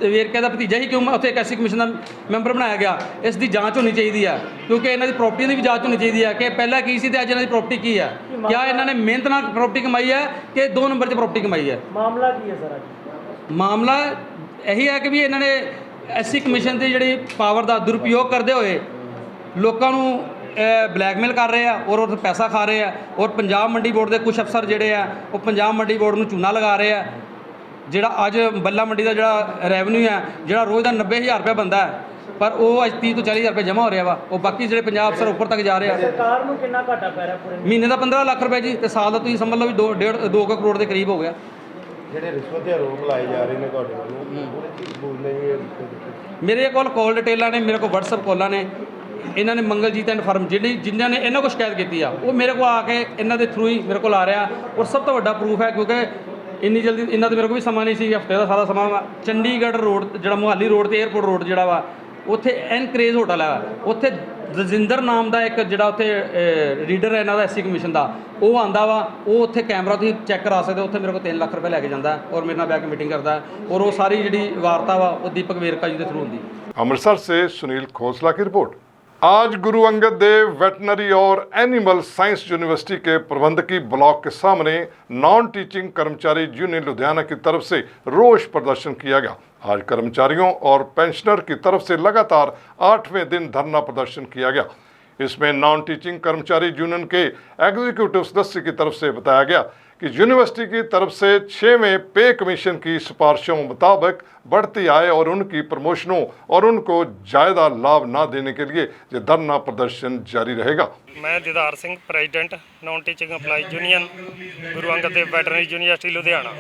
वेरका का भतीजा ही क्यों उत्थे एक SC कमीशन का मैंबर बनाया गया? इसकी जाँच होनी चाहिए है, क्योंकि इन्हों की प्रॉपर्टी की भी जाँच होनी चाहिए है कि पहला की सी ते अज इन्हों की प्रॉपर्टी की है। क्या इन्होंने मेहनत नाल प्रॉपर्टी कमाई है कि 2 नंबर से प्रॉपर्टी कमाई है? मामला की है सर? मामला यही है कि भी इन्होंने SC कमीशन की जी पावर का दुरुपयोग करते हुए लोगों ब्लैकमेल कर रहे हैं और पैसा खा रहे हैं। और पंजाब मंडी बोर्ड के कुछ अफसर जोड़े हैं वो पंजाब मंडी बोर्ड में चूना लगा रहे हैं। जोड़ा अज बल्ला मंडी का जोड़ा रेवन्यू है, जोड़ा रोज़ का 90,000 रुपया बनता है, पर वो अज 30 तो 40,000 रुपया जमा हो रहा वा। वो बाकी जो पंजाब अफसर ऊपर तक जा रहे हैं। सरकार को कितना घाटा पै रहा पूरे महीने का 15 लाख रुपया जी, तो साल का तुम समझ लो भी 2 करोड़ के करीब हो गया। मेरे को कॉल डिटेल ने, मेरे को WhatsApp कॉल ने, इन्होंने मंगलजीत एंड फर्म जिन्होंने इन्हों को शिकायत की है वो मेरे को आके इन्हों के थ्रू ही मेरे को आ रहा। और सब तो बड़ा प्रूफ है क्योंकि इन्नी जल्दी इन्हों तो मेरे को भी समा नहीं सी, हफ्ते का सारा समा। चंडीगढ़ रोड जो मोहाली रोड तो एयरपोर्ट रोड जोड़ा वा ਉੱਥੇ ਐਨਕਰੇਜ ਹੋਟਲ ਹੈ, ਉੱਥੇ ਦਜਿੰਦਰ ਨਾਮ ਦਾ ਇੱਕ ਜਿਹੜਾ ਉੱਥੇ ਰੀਡਰ ਹੈ ਇਹਨਾਂ ਦਾ ਐਸਸੀ ਕਮਿਸ਼ਨ ਦਾ, ਉਹ ਆਂਦਾ ਵਾ, ਉਹ ਉੱਥੇ ਕੈਮਰਾ ਤੁਸੀਂ ਚੈੱਕ ਕਰਾ ਸਕਦੇ ਹੋ, ਉੱਥੇ ਮੇਰੇ ਕੋਲ 3 ਲੱਖ ਰੁਪਏ ਲੈ ਕੇ ਜਾਂਦਾ ਔਰ ਮੇਰੇ ਨਾਲ ਬਹਿ ਕੇ ਮੀਟਿੰਗ ਕਰਦਾ ਔਰ ਉਹ ਸਾਰੀ ਜਿਹੜੀ ਵਾਰਤਾ ਵਾ ਉਹ ਦੀਪਕ ਵੇਰਕਾ ਜੀ ਦੇ ਥਰੂ ਹੁੰਦੀ। अमृतसर से सुनील खोसला की रिपोर्ट। आज गुरु अंगद देव वेटनरी और एनिमल साइंस यूनिवर्सिटी के प्रबंधकी ब्लॉक के सामने नॉन टीचिंग कर्मचारी यूनियन लुधियाना की तरफ से रोष प्रदर्शन किया गया। आज कर्मचारियों और पेंशनर की तरफ से लगातार 8वें दिन धरना प्रदर्शन किया गया। इसमें नॉन टीचिंग कर्मचारी यूनियन के एग्जीक्यूटिव सदस्य की तरफ से बताया गया कि यूनिवर्सिटी की तरफ से 6वें पे कमीशन की सिफारिशों मुताबिक बढ़ती आय और उनकी प्रमोशनों और उनको ज़्यादा लाभ न देने के लिए ये धरना प्रदर्शन जारी रहेगा। मैं दीदार Singh president non teaching employee union Guru Angad Dev veterinary university Ludhiana.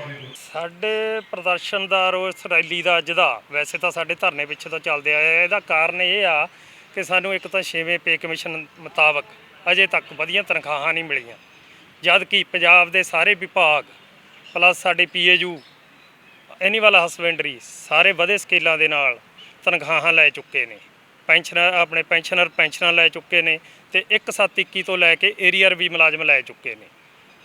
ਸਾਡੇ ਪ੍ਰਦਰਸ਼ਨ ਦਾ ਰੋਸ ਰੈਲੀ ਦਾ ਅੱਜ ਦਾ ਵੈਸੇ ਤਾਂ ਸਾਡੇ ਧਰਨੇ ਪਿੱਛੇ ਤੋਂ ਚੱਲਦੇ ਆਏ ਆ, ਇਹਦਾ ਕਾਰਨ ਇਹ ਆ ਕਿ ਸਾਨੂੰ ਇੱਕ ਤਾਂ 6ਵੇਂ ਪੇ ਕਮਿਸ਼ਨ ਮੁਤਾਬਕ ਅਜੇ ਤੱਕ ਵਧੀਆ ਤਨਖਾਹਾਂ ਨਹੀਂ ਮਿਲੀਆਂ, ਜਦ ਕਿ ਪੰਜਾਬ ਦੇ ਸਾਰੇ ਵਿਭਾਗ ਪਲੱਸ ਸਾਡੇ ਪੀਏਯੂ ਐਨੀਮਲ ਹਸਬੈਂਡਰੀ ਸਾਰੇ ਵਧੇ ਸਕੇਲਾਂ ਦੇ ਨਾਲ ਤਨਖਾਹਾਂ ਲੈ ਚੁੱਕੇ ਨੇ, ਆਪਣੇ ਪੈਨਸ਼ਨਰ ਪੈਨਸ਼ਨਾਂ ਲੈ ਚੁੱਕੇ ਨੇ ਤੇ 1/7/21 ਤੋਂ ਲੈ ਕੇ ਏਰੀਅਰ ਵੀ ਮੁਲਾਜ਼ਮ ਲੈ ਚੁੱਕੇ ਨੇ,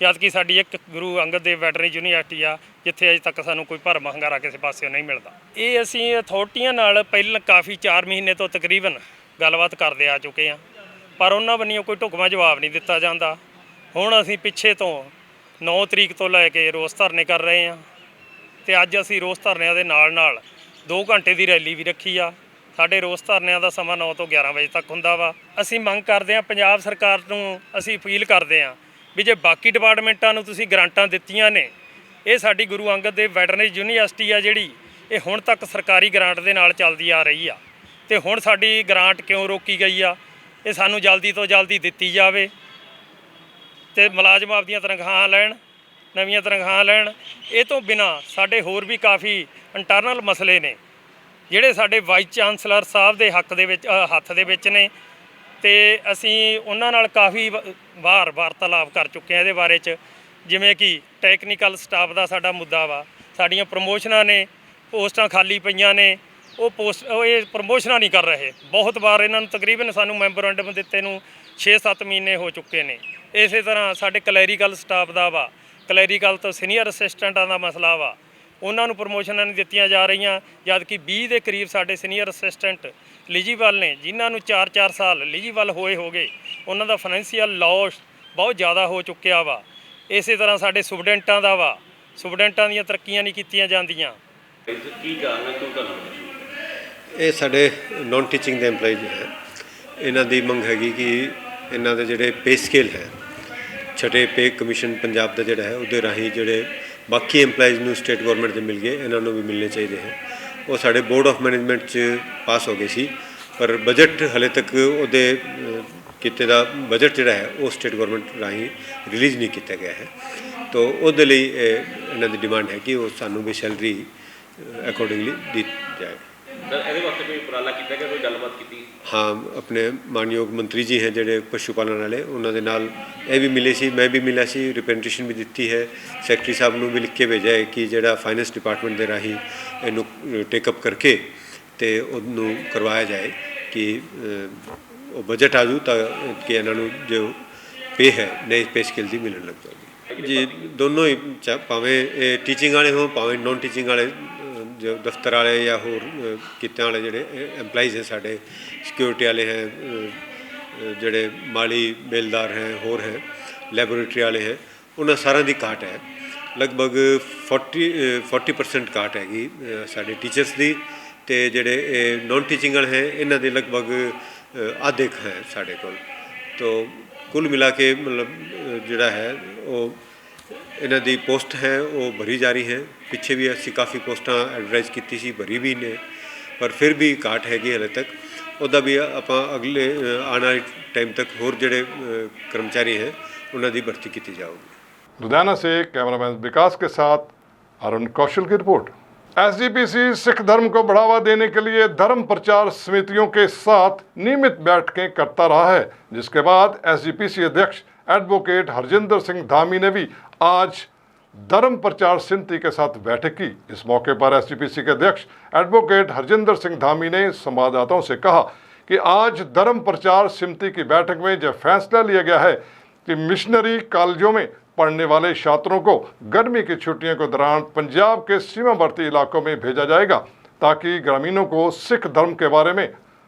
ਜਦ ਕਿ ਸਾਡੀ ਇੱਕ ਗੁਰੂ ਅੰਗਦ ਦੇਵ ਵੈਟਰਨਰੀ ਯੂਨੀਵਰਸਿਟੀ ਆ ਜਿੱਥੇ ਅਜੇ ਤੱਕ ਸਾਨੂੰ ਕੋਈ ਭਰਮ ਹੰਗਾਰਾ ਕਿਸੇ ਪਾਸਿਓਂ ਨਹੀਂ ਮਿਲਦਾ। ਇਹ ਅਸੀਂ ਅਥਾਰਟੀਆਂ ਨਾਲ ਪਹਿਲਾਂ ਕਾਫੀ 4 ਮਹੀਨੇ ਤੋਂ ਤਕਰੀਬਨ ਗੱਲਬਾਤ ਕਰਦੇ ਆ ਚੁੱਕੇ ਹਾਂ, ਪਰ ਉਹਨਾਂ ਵੱਲੋਂ ਕੋਈ ਢੁਕਵਾਂ ਜਵਾਬ ਨਹੀਂ ਦਿੱਤਾ ਜਾਂਦਾ। ਹੁਣ ਅਸੀਂ ਪਿੱਛੇ ਤੋਂ 9 ਤਰੀਕ ਤੋਂ ਲੈ ਕੇ ਰੋਸ ਧਰਨੇ ਕਰ ਰਹੇ ਹਾਂ ਤੇ ਅੱਜ ਅਸੀਂ ਰੋਸ ਧਰਨਿਆਂ ਦੇ ਨਾਲ 2 ਘੰਟੇ ਦੀ ਰੈਲੀ ਵੀ ਰੱਖੀ ਆ। ਸਾਡੇ ਰੋਸ ਧਰਨਿਆਂ ਦਾ ਸਮਾਂ 9 ਤੋਂ 11 ਵਜੇ ਤੱਕ ਹੁੰਦਾ ਵਾ। ਅਸੀਂ ਮੰਗ ਕਰਦੇ ਹਾਂ, ਪੰਜਾਬ ਸਰਕਾਰ ਨੂੰ ਅਸੀਂ ਅਪੀਲ ਕਰਦੇ ਹਾਂ ਵੀ ਜੇ ਬਾਕੀ ਡਿਪਾਰਟਮੈਂਟਾਂ ਨੂੰ ਤੁਸੀਂ ਗ੍ਰਾਂਟਾਂ ਦਿੱਤੀਆਂ ਨੇ, ਇਹ ਸਾਡੀ ਗੁਰੂ ਅੰਗਦ ਦੇਵ ਵੈਟਰਨਰੀ ਯੂਨੀਵਰਸਿਟੀ ਆ ਜਿਹੜੀ ਇਹ ਹੁਣ ਤੱਕ ਸਰਕਾਰੀ ਗ੍ਰਾਂਟ ਦੇ ਨਾਲ ਚੱਲਦੀ ਆ ਰਹੀ ਆ ਤੇ ਹੁਣ ਸਾਡੀ ਗ੍ਰਾਂਟ ਕਿਉਂ ਰੋਕੀ ਗਈ ਆ, ਇਹ ਸਾਨੂੰ ਜਲਦੀ ਤੋਂ ਜਲਦੀ ਦਿੱਤੀ ਜਾਵੇ ਤੇ ਮੁਲਾਜ਼ਮ ਆਪਦੀਆਂ ਤਨਖਾਹਾਂ ਲੈਣ, ਨਵੀਆਂ ਤਨਖਾਹਾਂ ਲੈਣ। ਇਹ ਤੋਂ ਬਿਨਾਂ ਸਾਡੇ ਹੋਰ ਵੀ ਕਾਫੀ ਇੰਟਰਨਲ ਮਸਲੇ ਨੇ ਜਿਹੜੇ ਸਾਡੇ ਵਾਈਸ ਚਾਂਸਲਰ ਸਾਹਿਬ ਦੇ ਹੱਥ ਦੇ ਵਿੱਚ ਨੇ ਤੇ ਅਸੀਂ ਉਹਨਾਂ ਨਾਲ ਕਾਫੀ ਵਾਰ ਵਾਰਤਾਲਾਪ ਕਰ ਚੁੱਕੇ ਹਾਂ ਇਹਦੇ ਬਾਰੇ 'ਚ, ਜਿਵੇਂ ਕਿ ਟੈਕਨੀਕਲ ਸਟਾਫ ਦਾ ਸਾਡਾ ਮੁੱਦਾ ਵਾ, ਸਾਡੀਆਂ ਪ੍ਰਮੋਸ਼ਨਾਂ ਨੇ, ਪੋਸਟਾਂ ਖਾਲੀ ਪਈਆਂ ਨੇ, ਉਹ ਇਹ ਪ੍ਰਮੋਸ਼ਨਾਂ ਨਹੀਂ ਕਰ ਰਹੇ। ਬਹੁਤ ਵਾਰ ਇਹਨਾਂ ਨੂੰ ਤਕਰੀਬਨ ਸਾਨੂੰ ਮੈਮੋਰੈਂਡਮ ਦਿੱਤੇ ਨੂੰ 6-7 ਮਹੀਨੇ ਹੋ ਚੁੱਕੇ ਨੇ। ਇਸੇ ਤਰ੍ਹਾਂ ਸਾਡੇ ਕਲੈਰੀਕਲ ਸਟਾਫ ਦਾ ਵਾ, ਕਲੈਰੀਕਲ ਤੋਂ ਸੀਨੀਅਰ ਅਸਿਸਟੈਂਟਾਂ ਦਾ ਮਸਲਾ ਵਾ, ਉਹਨਾਂ ਨੂੰ ਪ੍ਰਮੋਸ਼ਨਾਂ ਨਹੀਂ ਦਿੱਤੀਆਂ ਜਾ ਰਹੀਆਂ, ਜਦ ਕਿ 20 ਦੇ ਕਰੀਬ ਸਾਡੇ ਸੀਨੀਅਰ ਅਸਿਸਟੈਂਟ ਐਲੀਜੀਬਲ ਨੇ, ਜਿਨ੍ਹਾਂ ਨੂੰ 4-4 ਸਾਲ ਐਲੀਜੀਬਲ ਹੋ ਗਏ, ਉਹਨਾਂ ਦਾ ਫਾਈਨੈਂਸ਼ੀਅਲ ਲਾਸ ਬਹੁਤ ਜ਼ਿਆਦਾ ਹੋ ਚੁੱਕਿਆ ਵਾ। ਇਸੇ ਤਰ੍ਹਾਂ ਸਾਡੇ ਸਟੂਡੈਂਟਾਂ ਦਾ ਵਾ, ਸਟੂਡੈਂਟਾਂ ਦੀਆਂ ਤਰੱਕੀਆਂ ਨਹੀਂ ਕੀਤੀਆਂ ਜਾਂਦੀਆਂ। ਕੀ ਕਾਰਨ ਕਿਉਂ ਕਰਨਾ? ਇਹ ਸਾਡੇ ਨੌਨ ਟੀਚਿੰਗ ਦੇ ਐਮਪਲਾਈ ਹੈ, ਇਹਨਾਂ ਦੀ ਮੰਗ ਹੈਗੀ ਕਿ ਇਹਨਾਂ ਦੇ ਜਿਹੜੇ ਪੇ ਸਕੇਲ ਹੈ, ਛਠੇ ਪੇ ਕਮਿਸ਼ਨ ਪੰਜਾਬ ਦਾ ਜਿਹੜਾ ਹੈ ਉਹਦੇ ਰਾਹੀਂ ਜਿਹੜੇ ਬਾਕੀ ਐਮਪਲਾਈਜ਼ ਨੂੰ ਸਟੇਟ ਗਵਰਨਮੈਂਟ ਦੇ ਮਿਲ ਗਏ, ਇਹਨਾਂ ਨੂੰ ਵੀ ਮਿਲਣੇ ਚਾਹੀਦੇ ਹੈ। ਉਹ ਸਾਡੇ ਬੋਰਡ ਆਫ ਮੈਨੇਜਮੈਂਟ 'ਚ ਪਾਸ ਹੋ ਗਏ ਸੀ, ਪਰ ਬਜਟ ਹਲੇ ਤੱਕ ਉਹਦੇ ਕਿਤੇ ਦਾ ਬਜਟ ਜਿਹੜਾ ਹੈ ਉਹ ਸਟੇਟ ਗਵਰਨਮੈਂਟ ਰਾਹੀਂ ਰਿਲੀਜ਼ ਨਹੀਂ ਕੀਤਾ ਗਿਆ ਹੈ। ਤਾਂ ਉਹਦੇ ਲਈ ਇਹਨਾਂ ਦੀ ਡਿਮਾਂਡ ਹੈ ਕਿ ਉਹ ਸਾਨੂੰ ਵੀ ਸੈਲਰੀ ਅਕੋਰਡਿੰਗਲੀ ਦਿੱਤੀ ਜਾਏ। ਇਹਦੇ ਵਾਸਤੇ ਕੋਈ ਉਪਰਾਲਾ ਕੀਤਾ ਗਿਆ, ਕੋਈ ਗੱਲਬਾਤ ਕੀਤੀ? ਹਾਂ, ਆਪਣੇ ਮਾਨਯੋਗ ਮੰਤਰੀ ਜੀ ਹੈ ਜਿਹੜੇ ਪਸ਼ੂ ਪਾਲਣ ਵਾਲੇ, ਉਹਨਾਂ ਦੇ ਨਾਲ ਇਹ ਵੀ ਮਿਲੇ ਸੀ, ਮੈਂ ਵੀ ਮਿਲਿਆ ਸੀ, ਰਿਪਰੈਜ਼ੈਂਟੇਸ਼ਨ ਵੀ ਦਿੱਤੀ ਹੈ, ਸੈਕਟਰੀ ਸਾਹਿਬ ਨੂੰ ਵੀ ਲਿਖ ਕੇ ਭੇਜਿਆ ਹੈ ਕਿ ਜਿਹੜਾ ਫਾਈਨੈਂਸ ਡਿਪਾਰਟਮੈਂਟ ਦੇ ਰਾਹੀਂ ਇਹਨੂੰ ਟੇਕਅਪ ਕਰਕੇ ਤੇ ਉਹਨੂੰ ਕਰਵਾਇਆ ਜਾਏ ਕਿ ਉਹ ਬਜਟ ਆ ਜੂ ਤਾਂ ਕਿ ਇਹਨਾਂ ਨੂੰ ਜੋ ਪੇ ਹੈ ਨਏ ਪੇ ਸਕੇਲ ਦੀ ਮਿਲਣ ਲੱਗ ਜਾਊਗੀ ਜੀ। ਦੋਨੋਂ ਹੀ ਭਾਵੇਂ ਇਹ ਟੀਚਿੰਗ ਵਾਲੇ ਹੋਣ ਭਾਵੇਂ ਨੌਨ ਟੀਚਿੰਗ ਵਾਲੇ, ਜੋ ਦਫ਼ਤਰ ਵਾਲੇ ਜਾਂ ਹੋਰ ਕਿੱਤਿਆਂ ਵਾਲੇ ਜਿਹੜੇ ਐਮਪਲਾਈਜ਼ ਹੈ, ਸਾਡੇ ਸਿਕਿਉਰਿਟੀ ਵਾਲੇ ਹੈ, ਜਿਹੜੇ ਮਾਲੀ ਬੇਲਦਾਰ ਹੈ, ਹੋਰ ਹੈ, ਲੈਬੋਰੇਟਰੀ ਵਾਲੇ ਹੈ, ਉਹਨਾਂ ਸਾਰਿਆਂ ਦੀ ਘਾਟ ਹੈ। ਲਗਭਗ 40% ਘਾਟ ਹੈਗੀ ਸਾਡੇ ਟੀਚਰਸ ਦੀ, ਤੇ ਜਿਹੜੇ ਨੌਨ ਟੀਚਿੰਗ ਵਾਲੇ ਹੈ ਇਹਨਾਂ ਦੇ ਲਗਭਗ ਆਧੇ ਹੈ ਸਾਡੇ ਕੋਲ। ਤੋ ਕੁੱਲ ਮਿਲਾ ਕੇ ਮਤਲਬ ਜਿਹੜਾ ਹੈ ਉਹ ਇਹਨਾਂ ਦੀ ਪੋਸਟ ਹੈ ਉਹ ਭਰੀ ਜਾ ਰਹੀ ਹੈ। ਪਿੱਛੇ ਵੀ ਅਸੀਂ ਕਾਫੀ ਪੋਸਟਾਂ ਐਡਵਰਟਾਈਜ਼ ਕੀਤੀ ਸੀ, ਭਰੀ ਵੀ ਨੇ, ਪਰ ਫਿਰ ਵੀ ਘਾਟ ਹੈਗੀ ਹਲੇ ਤੱਕ। ਉਹਦਾ ਵੀ ਆਪਾਂ ਅਗਲੇ ਆਉਣ ਵਾਲੇ टाइम तक होर जोड़े कर्मचारी हैं उन्होंने भर्ती की जाएगी। लुधियाना से कैमरामैन विकास के साथ अरुण कौशल की रिपोर्ट। एसजीपीसी सिख धर्म को बढ़ावा देने के लिए धर्म प्रचार समितियों के साथ नियमित बैठकें करता रहा है, जिसके बाद एसजीपीसी अध्यक्ष एडवोकेट हरजिंदर सिंह धामी ने भी आज धर्म प्रचार समिति के साथ बैठक की। इस मौके पर एसजीपीसी के अध्यक्ष एडवोकेट हरजिंदर सिंह धामी ने संवाददाताओं से कहा कि आज धर्म प्रचार समिति की बैठक में यह फैसला लिया गया है कि मिशनरी कॉलेजों में पढ़ने वाले छात्रों को गर्मी की छुट्टियों के दौरान पंजाब के सीमावर्ती इलाकों में भेजा जाएगा ताकि ग्रामीणों को सिख धर्म के बारे में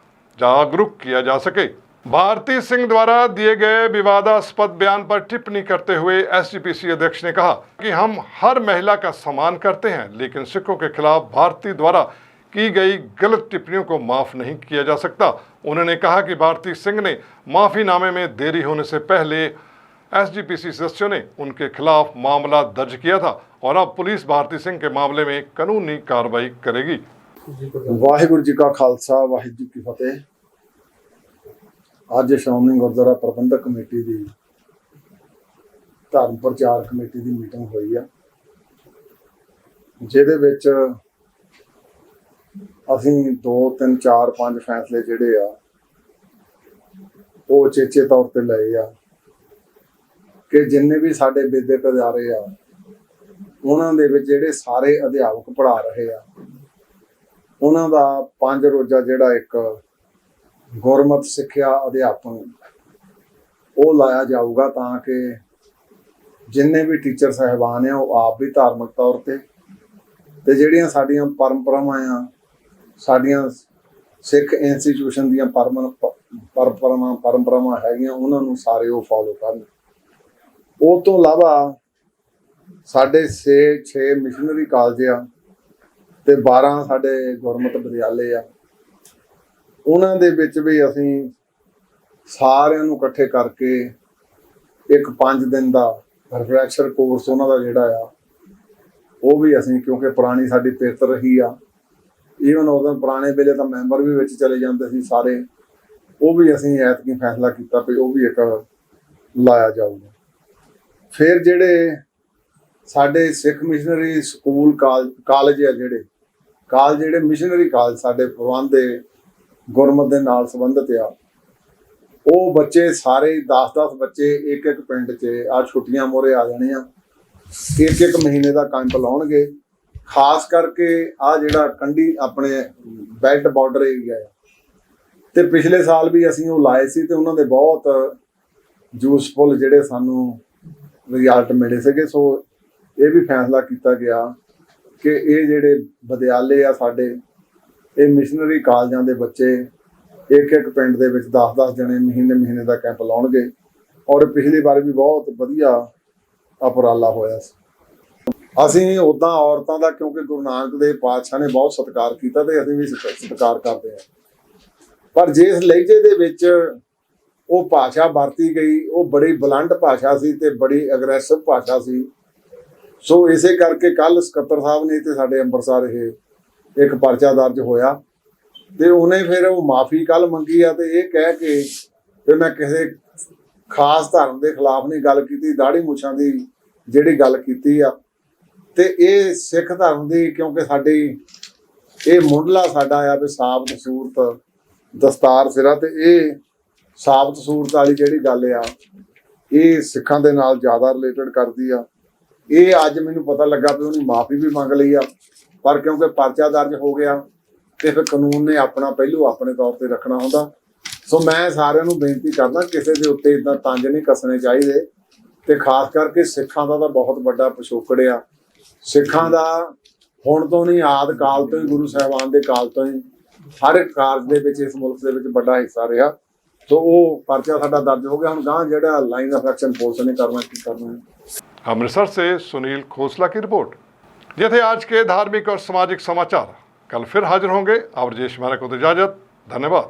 जागरूक किया जा सके। भारती सिंह द्वारा दिए गए विवादास्पद बयान पर टिप्पणी करते हुए एसजीपीसी अध्यक्ष ने कहा कि हम हर महिला का सम्मान करते हैं, लेकिन सिखों के खिलाफ भारती द्वारा की गई गलत टिप्पणियों को माफ नहीं किया जा सकता। उन्होंने कहा कि भारती सिंह ने माफीनामे में देरी होने से पहले एसजीपीसी सदस्यों ने उनके खिलाफ मामला दर्ज किया था और अब पुलिस भारती सिंह के मामले में कानूनी कार्रवाई करेगी। वाहिगुरू जी का खालसा वाहिगुरू जी की फतेह। ਅੱਜ ਸ਼੍ਰੋਮਣੀ ਗੁਰਦੁਆਰਾ ਪ੍ਰਬੰਧਕ ਕਮੇਟੀ ਦੀ ਧਰਮ ਪ੍ਰਚਾਰ ਕਮੇਟੀ ਦੀ ਮੀਟਿੰਗ ਹੋਈ ਆ, ਜਿਹਦੇ ਵਿੱਚ ਅਸੀਂ 2 3 4 5 ਫੈਸਲੇ ਜਿਹੜੇ ਆ ਉਹ ਚੇਚੇ ਤੌਰ ਤੇ ਲਏ ਆ ਕਿ ਜਿੰਨੇ ਵੀ ਸਾਡੇ ਵਿਦਿਅਕ ਅਦਾਰੇ ਆ ਉਹਨਾਂ ਦੇ ਵਿੱਚ ਜਿਹੜੇ ਸਾਰੇ ਅਧਿਆਪਕ ਪੜ੍ਹਾ ਰਹੇ ਆ ਉਹਨਾਂ ਦਾ 5 ਰੋਜ਼ਾ ਜਿਹੜਾ ਇੱਕ ਗੁਰਮਤਿ ਸਿੱਖਿਆ ਅਧਿਆਪਨ ਉਹ ਲਾਇਆ ਜਾਊਗਾ ਤਾਂ ਕਿ ਜਿੰਨੇ ਵੀ ਟੀਚਰ ਸਾਹਿਬਾਨ ਆ ਉਹ ਆਪ ਵੀ ਧਾਰਮਿਕ ਤੌਰ ਤੇ ਜਿਹੜੀਆਂ ਸਾਡੀਆਂ ਪਰੰਪਰਾਵਾਂ ਆ, ਸਾਡੀਆਂ ਸਿੱਖ ਇੰਸਟੀਟਿਊਸ਼ਨ ਦੀਆਂ ਪਰੰਪਰਾਵਾਂ ਹੈਗੀਆਂ ਉਹਨਾਂ ਨੂੰ ਸਾਰੇ ਉਹ ਫੋਲੋ ਕਰਨ। ਉਹ ਤੋਂ ਇਲਾਵਾ ਸਾਡੇ 6 ਮਿਸ਼ਨਰੀ ਕਾਲਜ ਆ ਤੇ 12 ਸਾਡੇ ਗੁਰਮਤਿ ਵਿਦਿਆਲੇ ਆ। ਉਹਨਾਂ ਦੇ ਵਿੱਚ ਵੀ ਅਸੀਂ ਸਾਰਿਆਂ ਨੂੰ ਇਕੱਠੇ ਕਰਕੇ ਇੱਕ 5 ਦਿਨ ਦਾ ਰਿਫਰੈਸ਼ਰ ਕੋਰਸ ਉਹਨਾਂ ਦਾ ਜਿਹੜਾ ਆ ਉਹ ਵੀ ਅਸੀਂ, ਕਿਉਂਕਿ ਪੁਰਾਣੀ ਸਾਡੀ ਪਿਰਤ ਰਹੀ ਆ, ਈਵਨ ਉਦੋਂ ਪੁਰਾਣੇ ਵੇਲੇ ਤਾਂ ਮੈਂਬਰ ਵੀ ਵਿੱਚ ਚਲੇ ਜਾਂਦੇ ਸੀ ਸਾਰੇ, ਉਹ ਵੀ ਅਸੀਂ ਐਤਕੀ ਫੈਸਲਾ ਕੀਤਾ ਵੀ ਉਹ ਵੀ ਇੱਕ ਲਾਇਆ ਜਾਊਗਾ। ਫਿਰ ਜਿਹੜੇ ਸਾਡੇ ਸਿੱਖ ਮਿਸ਼ਨਰੀ ਸਕੂਲ ਕਾਲਜ ਆ, ਜਿਹੜੇ ਮਿਸ਼ਨਰੀ ਕਾਲਜ ਸਾਡੇ ਪ੍ਰਬੰਧ ਦੇ ਗੁਰਮਤਿ ਦੇ ਨਾਲ ਸੰਬੰਧਿਤ ਆ, ਉਹ ਬੱਚੇ ਸਾਰੇ 10-10 ਬੱਚੇ ਇੱਕ ਪਿੰਡ 'ਚ ਆ ਛੁੱਟੀਆਂ ਮੋਰੇ ਆ ਜਾਣੇ ਆ, ਇੱਕ ਮਹੀਨੇ ਦਾ ਕੈਂਪ ਲਾਉਣਗੇ। ਖਾਸ ਕਰਕੇ ਆ ਜਿਹੜਾ ਕੰਢੀ ਆਪਣੇ ਬੈਲਟ ਬਾਰਡਰ ਏਰੀਆ ਆ ਤੇ ਪਿਛਲੇ ਸਾਲ ਵੀ ਅਸੀਂ ਉਹ ਲਾਏ ਸੀ ਤੇ ਉਹਨਾਂ ਦੇ ਬਹੁਤ ਯੂਸਫੁਲ ਜਿਹੜੇ ਸਾਨੂੰ ਰਿਜ਼ਲਟ ਮਿਲੇ ਸੀਗੇ। ਸੋ ਇਹ ਵੀ ਫੈਸਲਾ ਕੀਤਾ ਗਿਆ ਕਿ ਇਹ ਜਿਹੜੇ ਵਿਦਿਆਲੇ ਆ ਸਾਡੇ, ਇਹ ਮਿਸ਼ਨਰੀ ਕਾਲਜਾਂ ਦੇ ਬੱਚੇ ਇੱਕ ਪਿੰਡ ਦੇ ਵਿੱਚ 10-10 ਜਣੇ ਮਹੀਨੇ ਦਾ ਕੈਂਪ ਲਾਉਣਗੇ ਔਰ ਪਿਛਲੀ ਵਾਰ ਵੀ ਬਹੁਤ ਵਧੀਆ ਉਪਰਾਲਾ ਹੋਇਆ ਸੀ। ਅਸੀਂ ਉੱਦਾਂ ਔਰਤਾਂ ਦਾ, ਕਿਉਂਕਿ ਗੁਰੂ ਨਾਨਕ ਦੇਵ ਪਾਤਸ਼ਾਹ ਨੇ ਬਹੁਤ ਸਤਿਕਾਰ ਕੀਤਾ ਤੇ ਅਸੀਂ ਵੀ ਸਤਿਕਾਰ ਕਰਦੇ ਹਾਂ, ਪਰ ਜਿਸ ਲਹਿਜੇ ਦੇ ਵਿੱਚ ਉਹ ਭਾਸ਼ਾ ਵਰਤੀ ਗਈ ਉਹ ਬੜੀ ਬਲੰਟ ਭਾਸ਼ਾ ਸੀ ਤੇ ਬੜੀ ਅਗਰੈਸਿਵ ਭਾਸ਼ਾ ਸੀ। ਸੋ ਇਸੇ ਕਰਕੇ ਕੱਲ ਸਕੱਤਰ ਸਾਹਿਬ ਨੇ ਤੇ ਸਾਡੇ ਅੰਮ੍ਰਿਤਸਰ ਇਹ ਇੱਕ ਪਰਚਾ ਦਰਜ ਹੋਇਆ ਤੇ ਉਹਨੇ ਫਿਰ ਉਹ ਮਾਫੀ ਕੱਲ ਮੰਗੀ ਆ ਤੇ ਇਹ ਕਹਿ ਕੇ ਫਿਰ ਮੈਂ ਕਿਸੇ ਖਾਸ ਧਰਮ ਦੇ ਖਿਲਾਫ ਨਹੀਂ ਗੱਲ ਕੀਤੀ, ਦਾੜੀ ਮੁੱਛਾਂ ਦੀ ਜਿਹੜੀ ਗੱਲ ਕੀਤੀ ਆ ਤੇ ਇਹ ਸਿੱਖ ਧਰਮ ਦੀ, ਕਿਉਂਕਿ ਸਾਡੀ ਇਹ ਮੁੱਢਲਾ ਸਾਡਾ ਆ ਵੀ ਸਾਬਤ ਸੂਰਤ ਦਸਤਾਰ ਸਿਰਾ, ਤੇ ਇਹ ਸਾਬਤ ਸੂਰਤ ਵਾਲੀ ਜਿਹੜੀ ਗੱਲ ਆ ਇਹ ਸਿੱਖਾਂ ਦੇ ਨਾਲ ਜ਼ਿਆਦਾ ਰਿਲੇਟਡ ਕਰਦੀ ਆ। ਇਹ ਅੱਜ ਮੈਨੂੰ ਪਤਾ ਲੱਗਾ ਵੀ ਉਹਨੇ ਮਾਫੀ ਵੀ ਮੰਗ ਲਈ ਆ, ਪਰ ਕਿਉਂਕਿ ਪਰਚਾ ਦਰਜ ਹੋ ਗਿਆ ਤੇ ਫਿਰ ਕਾਨੂੰਨ ਨੇ ਆਪਣਾ ਪਹਿਲੂ ਆਪਣੇ ਤੌਰ ਤੇ ਰੱਖਣਾ ਹੁੰਦਾ। ਸੋ ਮੈਂ ਸਾਰਿਆਂ ਨੂੰ ਬੇਨਤੀ ਕਰਦਾ ਕਿਸੇ ਦੇ ਉੱਤੇ ਇਦਾਂ ਤੰਜ ਨਹੀਂ ਕੱਸਣੇ ਚਾਹੀਦੇ ਤੇ ਖਾਸ ਕਰਕੇ ਸਿੱਖਾਂ ਦਾ ਤਾਂ ਬਹੁਤ ਵੱਡਾ ਪਿਛੋਕੜ ਆ। ਸਿੱਖਾਂ ਦਾ ਹੁਣ ਤੋਂ ਨਹੀਂ, ਆਦਿ ਕਾਲ ਤੋਂ ਹੀ, ਗੁਰੂ ਸਾਹਿਬਾਨ ਦੇ ਕਾਲ ਤੋਂ ਹੀ ਹਰ ਇੱਕ ਕਾਰਜ ਦੇ ਵਿੱਚ ਇਸ ਮੁਲਕ ਦੇ ਵਿੱਚ ਵੱਡਾ ਹਿੱਸਾ ਰਿਹਾ। ਸੋ ਉਹ ਪਰਚਾ ਸਾਡਾ ਦਰਜ ਹੋ ਗਿਆ। ਹੁਣ ਗਾਂ ਜਿਹੜਾ ਲਾਈਨ ਆਫ ਐਕਸ਼ਨ ਪੁਲਿਸ ਨੇ करना ਕੀ करना है। अमृतसर से सुनील खोसला की रिपोर्ट। ये थे आज के धार्मिक और सामाजिक समाचार। कल फिर हाजिर होंगे। अब राजेश मारा को इजाजत। धन्यवाद।